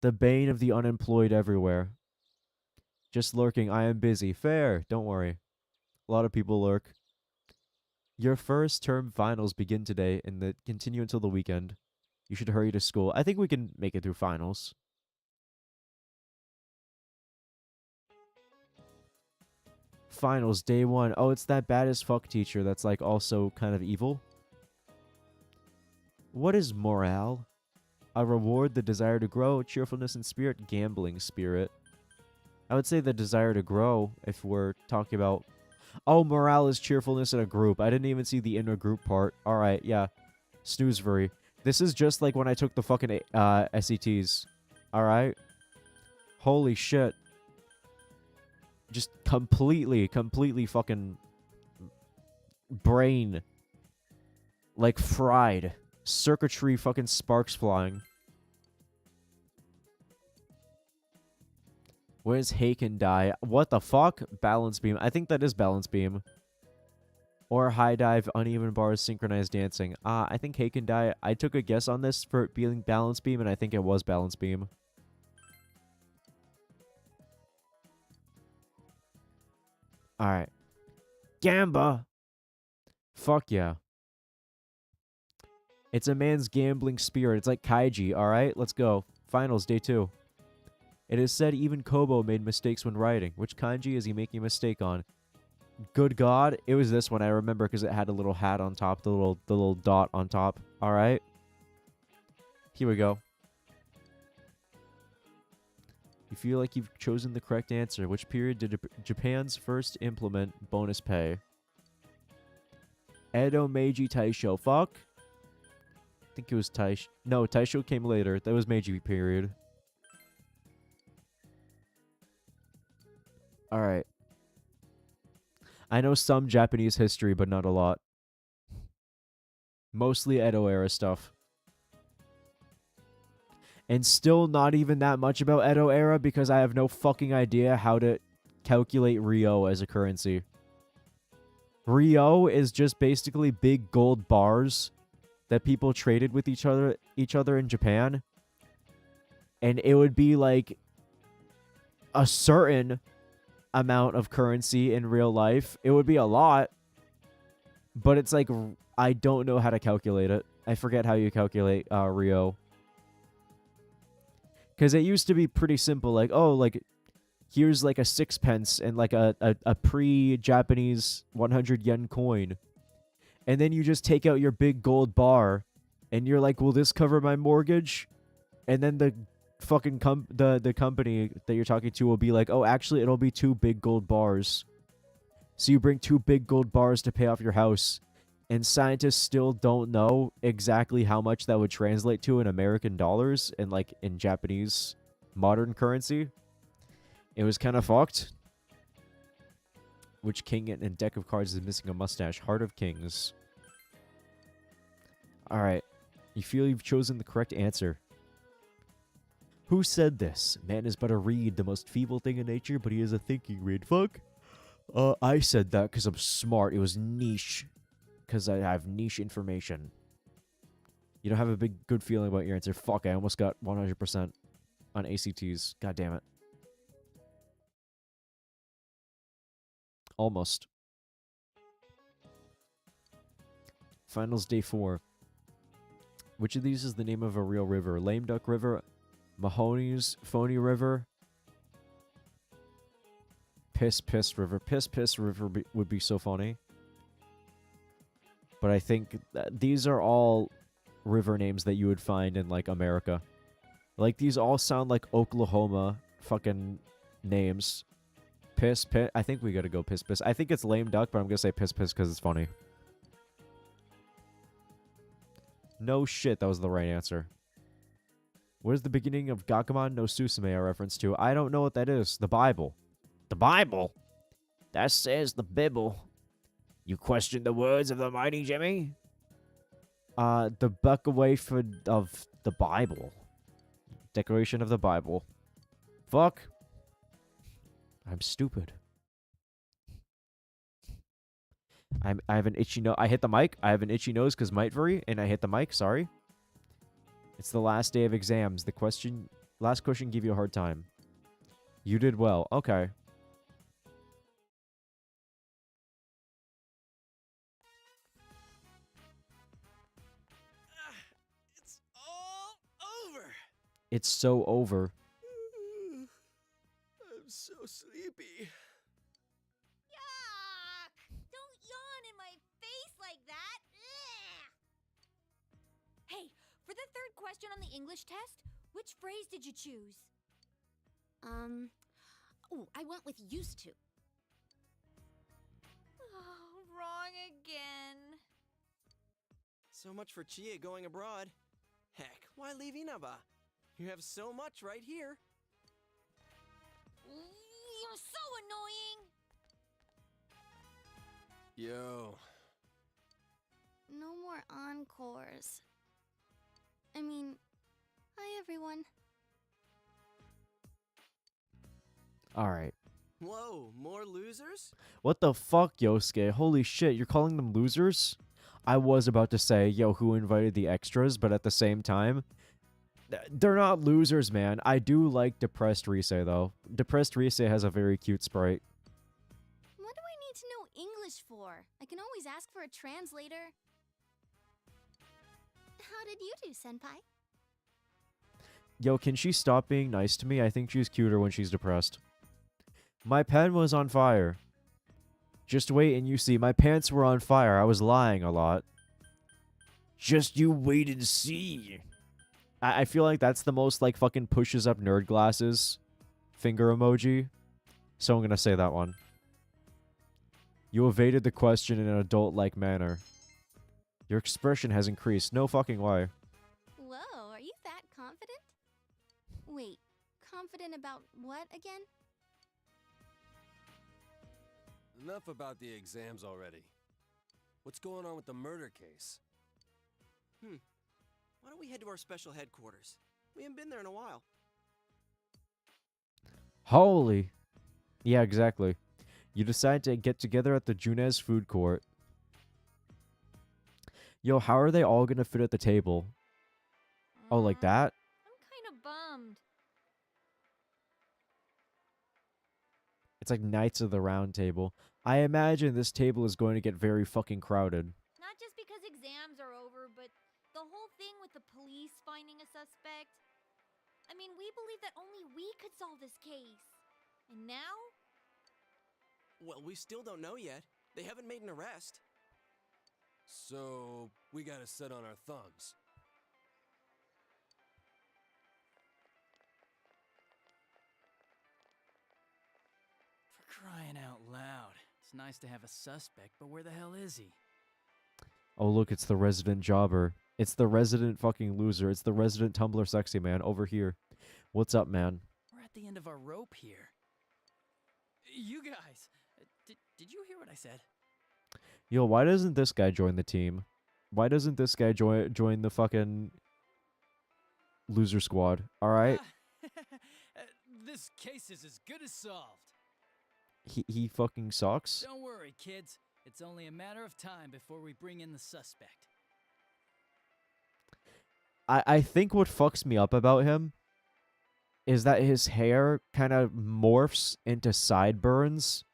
The bane of the unemployed everywhere. Just lurking. I am busy. Fair. Don't worry. A lot of people lurk. Your first term finals begin today and continue until the weekend. You should hurry to school. I think we can make it through finals. Finals, day 1. Oh, it's that bad as fuck teacher that's like also kind of evil. What is morale? A reward, the desire to grow, cheerfulness and spirit, gambling spirit. I would say the desire to grow if we're talking about... Oh, morale is cheerfulness in a group. I didn't even see the inner group part. Alright, yeah. Snoozevery. This is just like when I took the fucking SETs. Alright? Holy shit. Just completely fucking... brain. Like fried. Circuitry fucking sparks flying. Where's Haken die? What the fuck? Balance beam. I think that is balance beam. Or high dive, uneven bars, synchronized dancing. I think Haken die. I took a guess on this for it being balance beam, and I think it was balance beam. Alright. Gamba! Fuck yeah. It's a man's gambling spirit. It's like Kaiji, alright? Let's go. Finals, day 2. It is said even Kobo made mistakes when writing. Which kanji is he making a mistake on? Good God, it was this one I remember because it had a little hat on top, the little dot on top. Alright. Here we go. You feel like you've chosen the correct answer. Which period did Japan's first implement bonus pay? Edo, Meiji, Taisho. Fuck. I think it was Taisho. No, Taisho came later. That was Meiji period. Alright. I know some Japanese history, but not a lot. Mostly Edo era stuff. And still not even that much about Edo era because I have no fucking idea how to calculate Ryo as a currency. Ryo is just basically big gold bars that people traded with each other in Japan. And it would be like a certain amount of currency in real life. It would be a lot, but it's like I don't know how to calculate it. I forget how you calculate Ryo. Because it used to be pretty simple, like, oh, like, here's like a 6 pence and like a pre-Japanese 100 yen coin. And then you just take out your big gold bar and you're like, will this cover my mortgage? And then the fucking the company that you're talking to will be like, oh, actually, it'll be 2 big gold bars. So you bring 2 big gold bars to pay off your house. And scientists still don't know exactly how much that would translate to in American dollars and like in Japanese modern currency. It was kind of fucked. Which king in deck of cards is missing a mustache? Heart of Kings. Alright. You feel you've chosen the correct answer. Who said this? Man is but a reed, the most feeble thing in nature, but he is a thinking reed. Fuck. I said that because I'm smart. It was niche. Because I have niche information. You don't have a good feeling about your answer. Fuck, I almost got 100% on ACTs. God damn it. Almost. Finals day 4. Which of these is the name of a real river? Lame Duck River, Mahoney's Phony River, Piss River. Piss River would be so funny. But I think these are all river names that you would find in, like, America. Like, these all sound like Oklahoma fucking names. Piss. I think we gotta go Piss. I think it's Lame Duck, but I'm gonna say Piss because it's funny. No shit, that was the right answer. What is the beginning of Gakumon no Susume a reference to? I don't know what that is. The Bible. The Bible? That says the Bible. You question the words of the mighty Jimmy? The buck away of the Bible. Declaration of the Bible. Fuck. I'm stupid. I have an itchy nose. I hit the mic. I have an itchy nose because Mightvery, and I hit the mic. Sorry. It's the last day of exams. Last question gave you a hard time. You did well. Okay. It's all over. It's so over. I'm so sleepy. Yuck! Don't yawn in my face like that. Ugh. Hey, for the third question on the English test, which phrase did you choose? Oh, I went with used to. Oh, wrong again. So much for Chie going abroad. Heck, why leave Inaba? You have so much right here. You're so annoying. Yo. No more encores. I mean, hi everyone. Alright. Whoa, more losers? What the fuck, Yosuke? Holy shit, you're calling them losers? I was about to say, yo, who invited the extras, but at the same time, they're not losers, man. I do like Depressed Rise, though. Depressed Rise has a very cute sprite. What do I need to know English for? I can always ask for a translator. How did you do, Senpai? Yo, can she stop being nice to me? I think she's cuter when she's depressed. My pen was on fire. Just wait and you see. My pants were on fire. I was lying a lot. Just you wait and see. I feel like that's the most, like, fucking pushes up nerd glasses finger emoji. So I'm gonna say that one. You evaded the question in an adult-like manner. Your expression has increased. No fucking way. Whoa, are you that confident? Wait, confident about what again? Enough about the exams already. What's going on with the murder case? Why don't we head to our special headquarters? We haven't been there in a while. Holy. Yeah, exactly. You decide to get together at the Junez food court. Yo, how are they all gonna fit at the table? Oh, like that? I'm kind of bummed. It's like Knights of the Round Table. I imagine this table is going to get very fucking crowded. Not just because exams are over, but the whole thing with the police finding a suspect. I mean, we believed that only we could solve this case. And now? Well, we still don't know yet. They haven't made an arrest. So, we gotta sit on our thumbs. For crying out loud. It's nice to have a suspect, but where the hell is he? Oh, look, it's the resident jobber. It's the resident fucking loser. It's the resident Tumblr sexy man over here. What's up, man? We're at the end of our rope here. You guys, did you hear what I said? Yo, why doesn't this guy join the team? Why doesn't this guy join the fucking loser squad? Alright? This case is as good as solved. He fucking sucks. Don't worry, kids. It's only a matter of time before we bring in the suspect. I think what fucks me up about him is that his hair kind of morphs into sideburns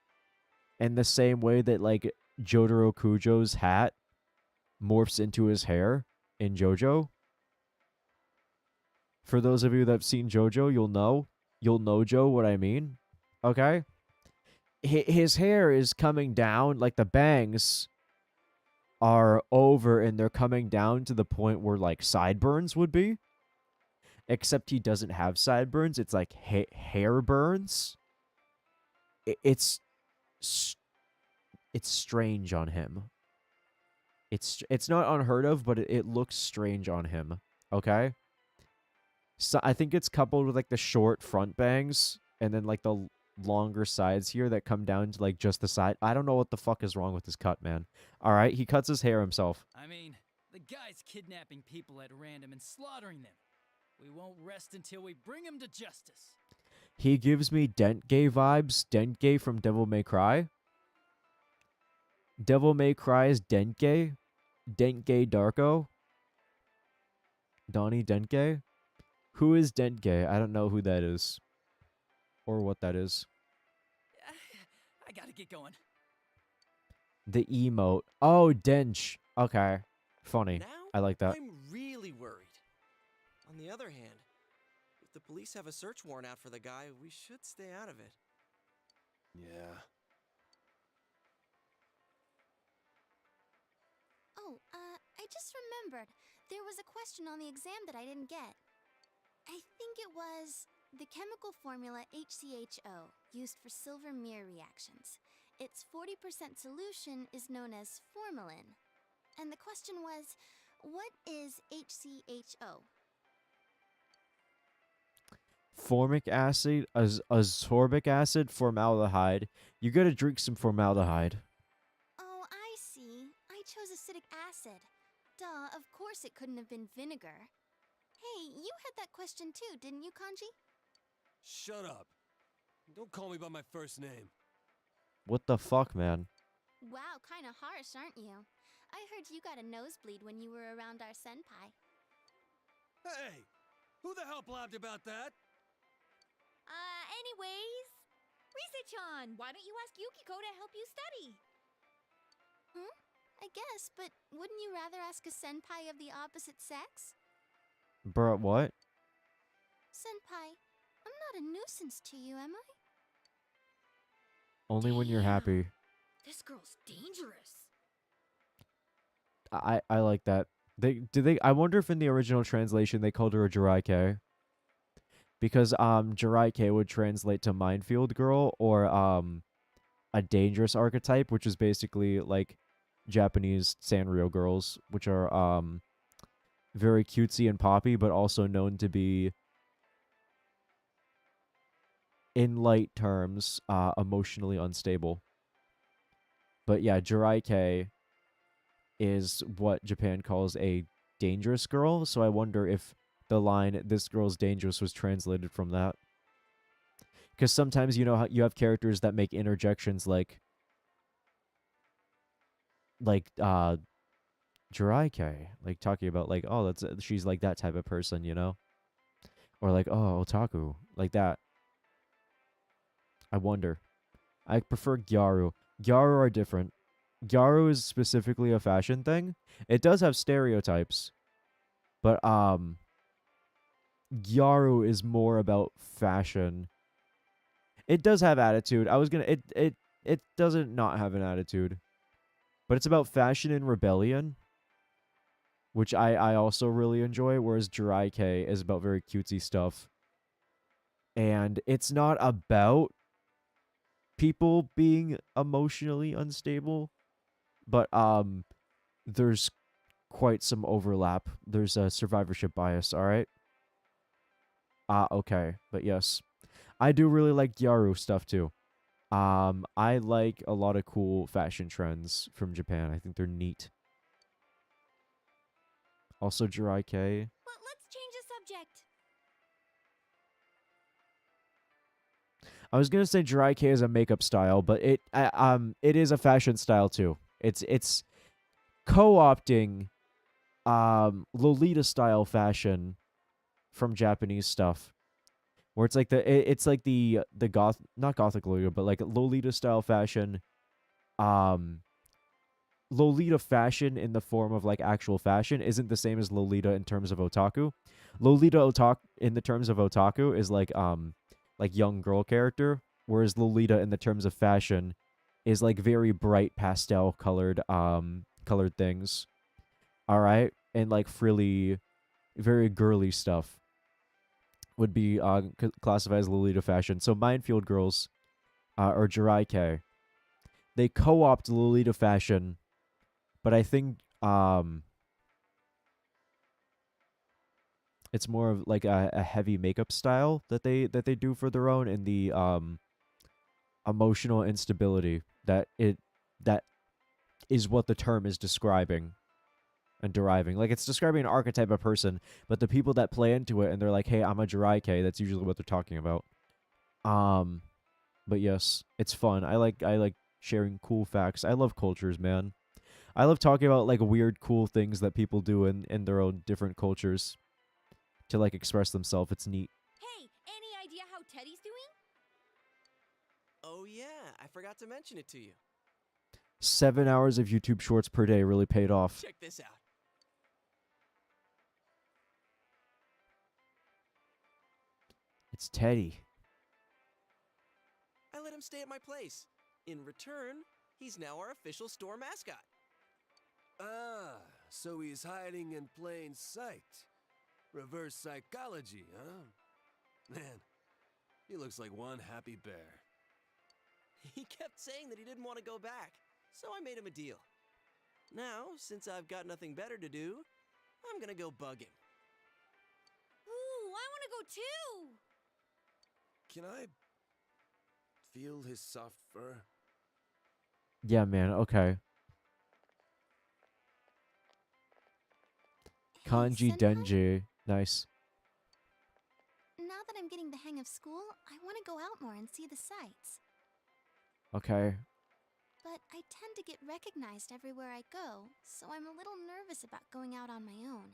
in the same way that, like, Jotaro Kujo's hat morphs into his hair in JoJo. For those of you that have seen JoJo, you'll know, Joe, what I mean. Okay? His hair is coming down, like the bangs are over and they're coming down to the point where, like, sideburns would be. Except he doesn't have sideburns. It's like hair burns. It's strange on him. It's not unheard of, but it looks strange on him. Okay? So I think it's coupled with, like, the short front bangs and then, like, the longer sides here that come down to, like, just the side. I don't know what the fuck is wrong with his cut, man. All right, he cuts his hair himself. I mean, the guy's kidnapping people at random and slaughtering them. We won't rest until we bring him to justice. He gives me Dentgay vibes. Dentgay from Devil May Cry. Devil May Cry's Dentgay. Dentgay Darko. Donnie Dentgay. Who is Dentgay? I don't know who that is. Or what that is. I gotta get going. The emote. Oh, Dench. Okay. Funny. Now, I like that. I'm really worried. On the other hand, if the police have a search warrant out for the guy, we should stay out of it. Yeah. Oh, I just remembered. There was a question on the exam that I didn't get. I think it was the chemical formula HCHO, used for silver mirror reactions. Its 40% solution is known as formalin. And the question was, what is HCHO? Formic acid, ascorbic acid, formaldehyde. You gotta drink some formaldehyde. Oh, I see. I chose acidic acid. Duh, of course it couldn't have been vinegar. Hey, you had that question too, didn't you, Kanji? Shut up. Don't call me by my first name. What the fuck, man? Wow, kinda harsh, aren't you? I heard you got a nosebleed when you were around our senpai. Hey! Who the hell blabbed about that? Anyways, Risa-chan, why don't you ask Yukiko to help you study? I guess, but wouldn't you rather ask a senpai of the opposite sex? Bruh, what? Senpai, I'm not a nuisance to you, am I? Only when you're happy. This girl's dangerous. I like that. I wonder if in the original translation they called her a Jiraike. Because Jiraike would translate to minefield girl or a dangerous archetype, which is basically like Japanese Sanrio girls, which are very cutesy and poppy, but also known to be, in light terms, emotionally unstable. But yeah, Jiraike is what Japan calls a dangerous girl, so I wonder if the line "this girl's dangerous" was translated from that. Because sometimes, you know, how you have characters that make interjections like Jiraike, like talking about like, oh, that's she's like that type of person, you know, or like, oh, otaku, like that. I wonder. I prefer Gyaru. Gyaru are different. Gyaru is specifically a fashion thing. It does have stereotypes, but Gyaru is more about fashion. It does have attitude. It doesn't not have an attitude, but it's about fashion and rebellion, which I also really enjoy. Whereas Jiraike is about very cutesy stuff, and it's not about people being emotionally unstable, but there's quite some overlap. There's a survivorship bias, all right? Okay, but yes. I do really like Gyaru stuff too. I like a lot of cool fashion trends from Japan. I think they're neat. Also Jiraike. Let's change the subject. I was gonna say Jiraike is a makeup style, but it is a fashion style too. It's co-opting Lolita style fashion from Japanese stuff, where it's like the goth, not gothic Lolita, but like Lolita style fashion, Lolita fashion in the form of like actual fashion isn't the same as Lolita in terms of otaku. Lolita otaku in the terms of otaku is like young girl character, whereas Lolita in the terms of fashion is like very bright pastel colored things. All right, and like frilly, very girly stuff would be classified as Lolita fashion. So Minefield Girls, or Jiraike, they co-opt Lolita fashion, but I think it's more of like a heavy makeup style that they do for their own, and the emotional instability that is what the term is describing and deriving. Like, it's describing an archetype of person, but the people that play into it and they're like, hey, I'm a Jiraike, that's usually what they're talking about. But yes, it's fun. I like sharing cool facts. I love cultures, man. I love talking about like weird, cool things that people do in their own different cultures to like express themselves. It's neat. Hey, any idea how Teddy's doing? Oh yeah, I forgot to mention it to you. 7 hours of YouTube Shorts per day really paid off. Check this out. It's Teddy. I let him stay at my place. In return, he's now our official store mascot. Ah, so he's hiding in plain sight. Reverse psychology, huh? Man, he looks like one happy bear. He kept saying that he didn't want to go back, so I made him a deal. Now, since I've got nothing better to do, I'm gonna go bug him. Ooh, I want to go too. Can I feel his soft fur? Yeah, man. Okay. Hey, Kanji senpai? Denji. Nice. Now that I'm getting the hang of school, I want to go out more and see the sights. Okay. But I tend to get recognized everywhere I go, so I'm a little nervous about going out on my own.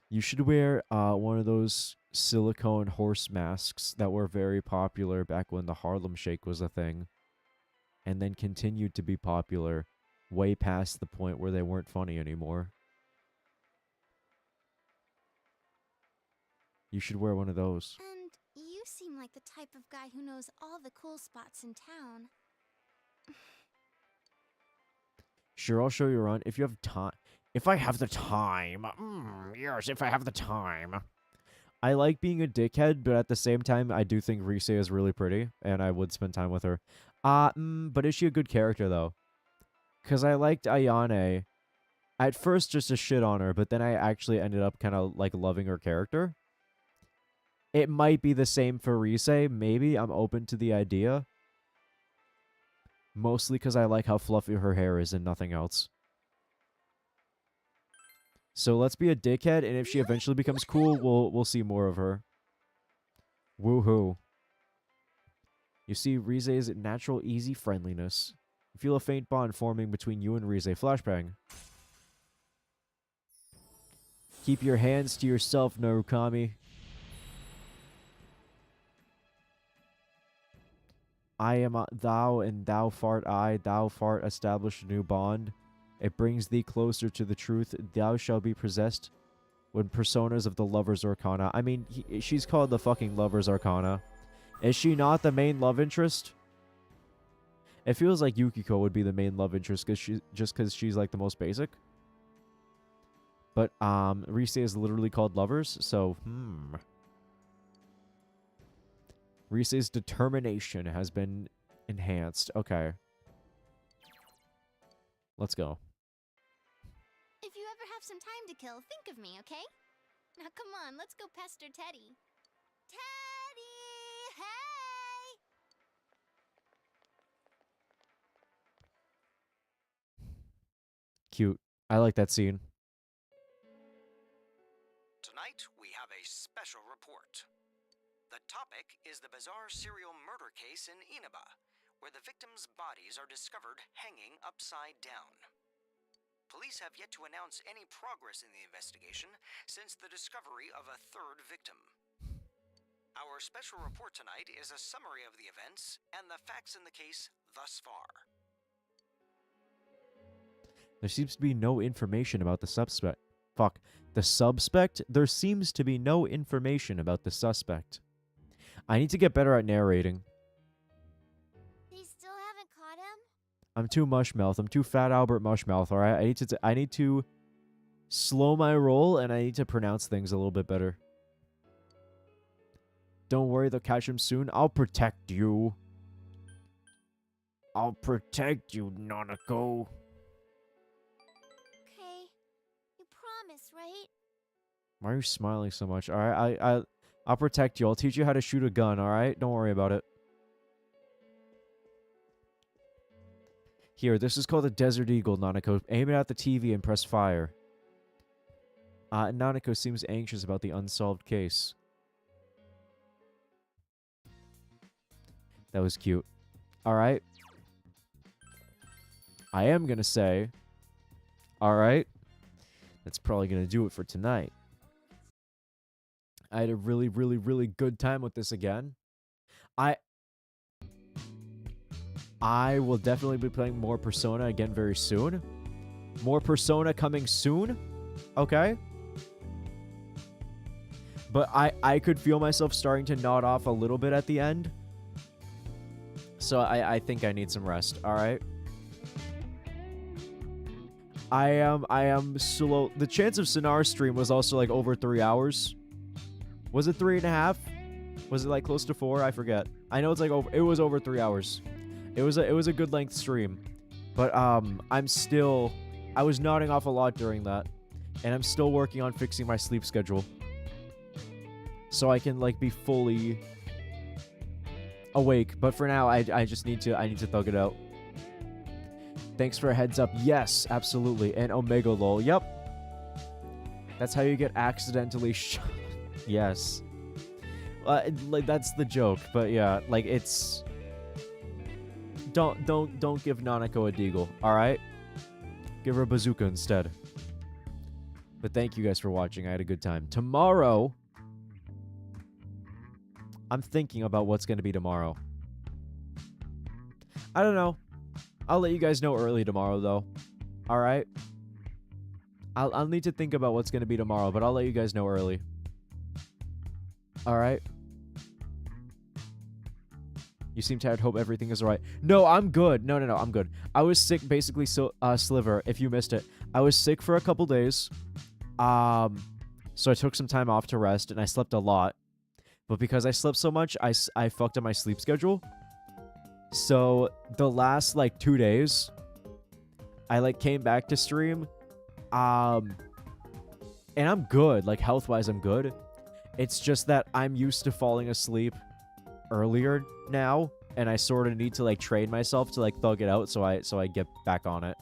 You should wear one of those silicone horse masks that were very popular back when the Harlem Shake was a thing, and then continued to be popular way past the point where they weren't funny anymore. You should wear one of those. And you seem like the type of guy who knows all the cool spots in town. Sure, I'll show you around if you have time. If I have the time. Yes, if I have the time. I like being a dickhead, but at the same time, I do think Rise is really pretty, and I would spend time with her. But is she a good character, though? Because I liked Ayane. At first, just a shit on her, but then I actually ended up kind of, like, loving her character. It might be the same for Rise. Maybe. I'm open to the idea. Mostly because I like how fluffy her hair is and nothing else. So let's be a dickhead, and if she eventually becomes cool, we'll see more of her. Woohoo. You see Rize's natural, easy friendliness. You feel a faint bond forming between you and Rize. Flashbang. Keep your hands to yourself, Narukami. I am thou, and thou fart I. Thou fart establish a new bond. It brings thee closer to the truth. Thou shalt be possessed when personas of the Lover's Arcana. I mean, she's called the fucking Lover's Arcana. Is she not the main love interest? It feels like Yukiko would be the main love interest just because she's like the most basic. But Rise is literally called Lovers, so Rise's determination has been enhanced. Okay. Let's go. If you ever have some time to kill, think of me, okay? Now come on, let's go pester Teddy. Teddy! Hey! Cute. I like that scene. Tonight, we have a special report. The topic is the bizarre serial murder case in Inaba, where the victims' bodies are discovered hanging upside down. Police have yet to announce any progress in the investigation since the discovery of a third victim. Our special report tonight is a summary of the events and the facts in the case thus far. There seems to be no information about the suspect. Fuck. The suspect? There seems to be no information about the suspect. I need to get better at narrating. They still haven't caught him? I'm too mushmouth. I'm too fat Albert mushmouth, alright? I need to slow my roll, and I need to pronounce things a little bit better. Don't worry, they'll catch him soon. I'll protect you. I'll protect you, Nanako. Okay. You promise, right? Why are you smiling so much? Alright, I'll protect you. I'll teach you how to shoot a gun, alright? Don't worry about it. Here, this is called a Desert Eagle, Nanako. Aim it at the TV and press fire. Nanako seems anxious about the unsolved case. That was cute. Alright. I am gonna say... Alright. That's probably gonna do it for tonight. I had a really, really, really good time with this again. I will definitely be playing more Persona again very soon. More Persona coming soon. Okay. But I could feel myself starting to nod off a little bit at the end. So I think I need some rest. Alright. I am slow. The chance of Sonar stream was also like over 3 hours. Was it 3.5? Was it like close to 4? I forget. I know it's like over. It was over 3 hours. It was a good length stream, but I was nodding off a lot during that, and I'm still working on fixing my sleep schedule, so I can like be fully awake. But for now, I just need to thug it out. Thanks for a heads up. Yes, absolutely. And Omega lol. Yep. That's how you get accidentally shot. Yes. like that's the joke, but yeah, like it's don't give Nanako a deagle, all right? Give her a bazooka instead. But thank you guys for watching. I had a good time. Tomorrow, I'm thinking about what's going to be tomorrow. I don't know. I'll let you guys know early tomorrow, though. All right? I'll need to think about what's going to be tomorrow, but I'll let you guys know early. All right? You seem tired. Hope everything is all right. No, I'm good. No, I'm good. I was sick, basically, Sliver, if you missed it. I was sick for a couple days. So I took some time off to rest, and I slept a lot. But because I slept so much, I fucked up my sleep schedule. So the last, like, 2 days, I, like, came back to stream. And I'm good. Like, health-wise, I'm good. It's just that I'm used to falling asleep earlier now, and I sort of need to, like, train myself to, like, thug it out so I get back on it.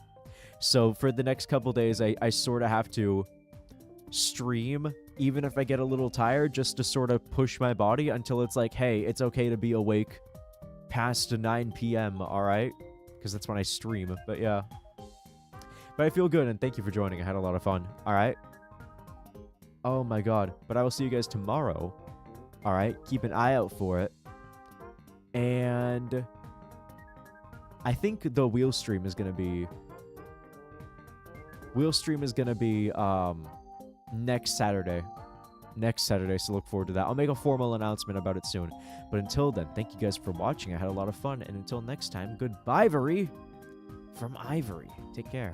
So for the next couple days, I sort of have to stream, even if I get a little tired, just to sort of push my body until it's like, hey, it's okay to be awake past 9 p.m., all right? Because that's when I stream, but yeah. But I feel good, and thank you for joining. I had a lot of fun, all right? Oh my god. But I will see you guys tomorrow, all right? Keep an eye out for it. And I think the wheel stream is going to be... next Saturday. So look forward to that. I'll make a formal announcement about it soon. But until then, thank you guys for watching. I had a lot of fun. And until next time, goodbye, Ivory. From Ivory. Take care.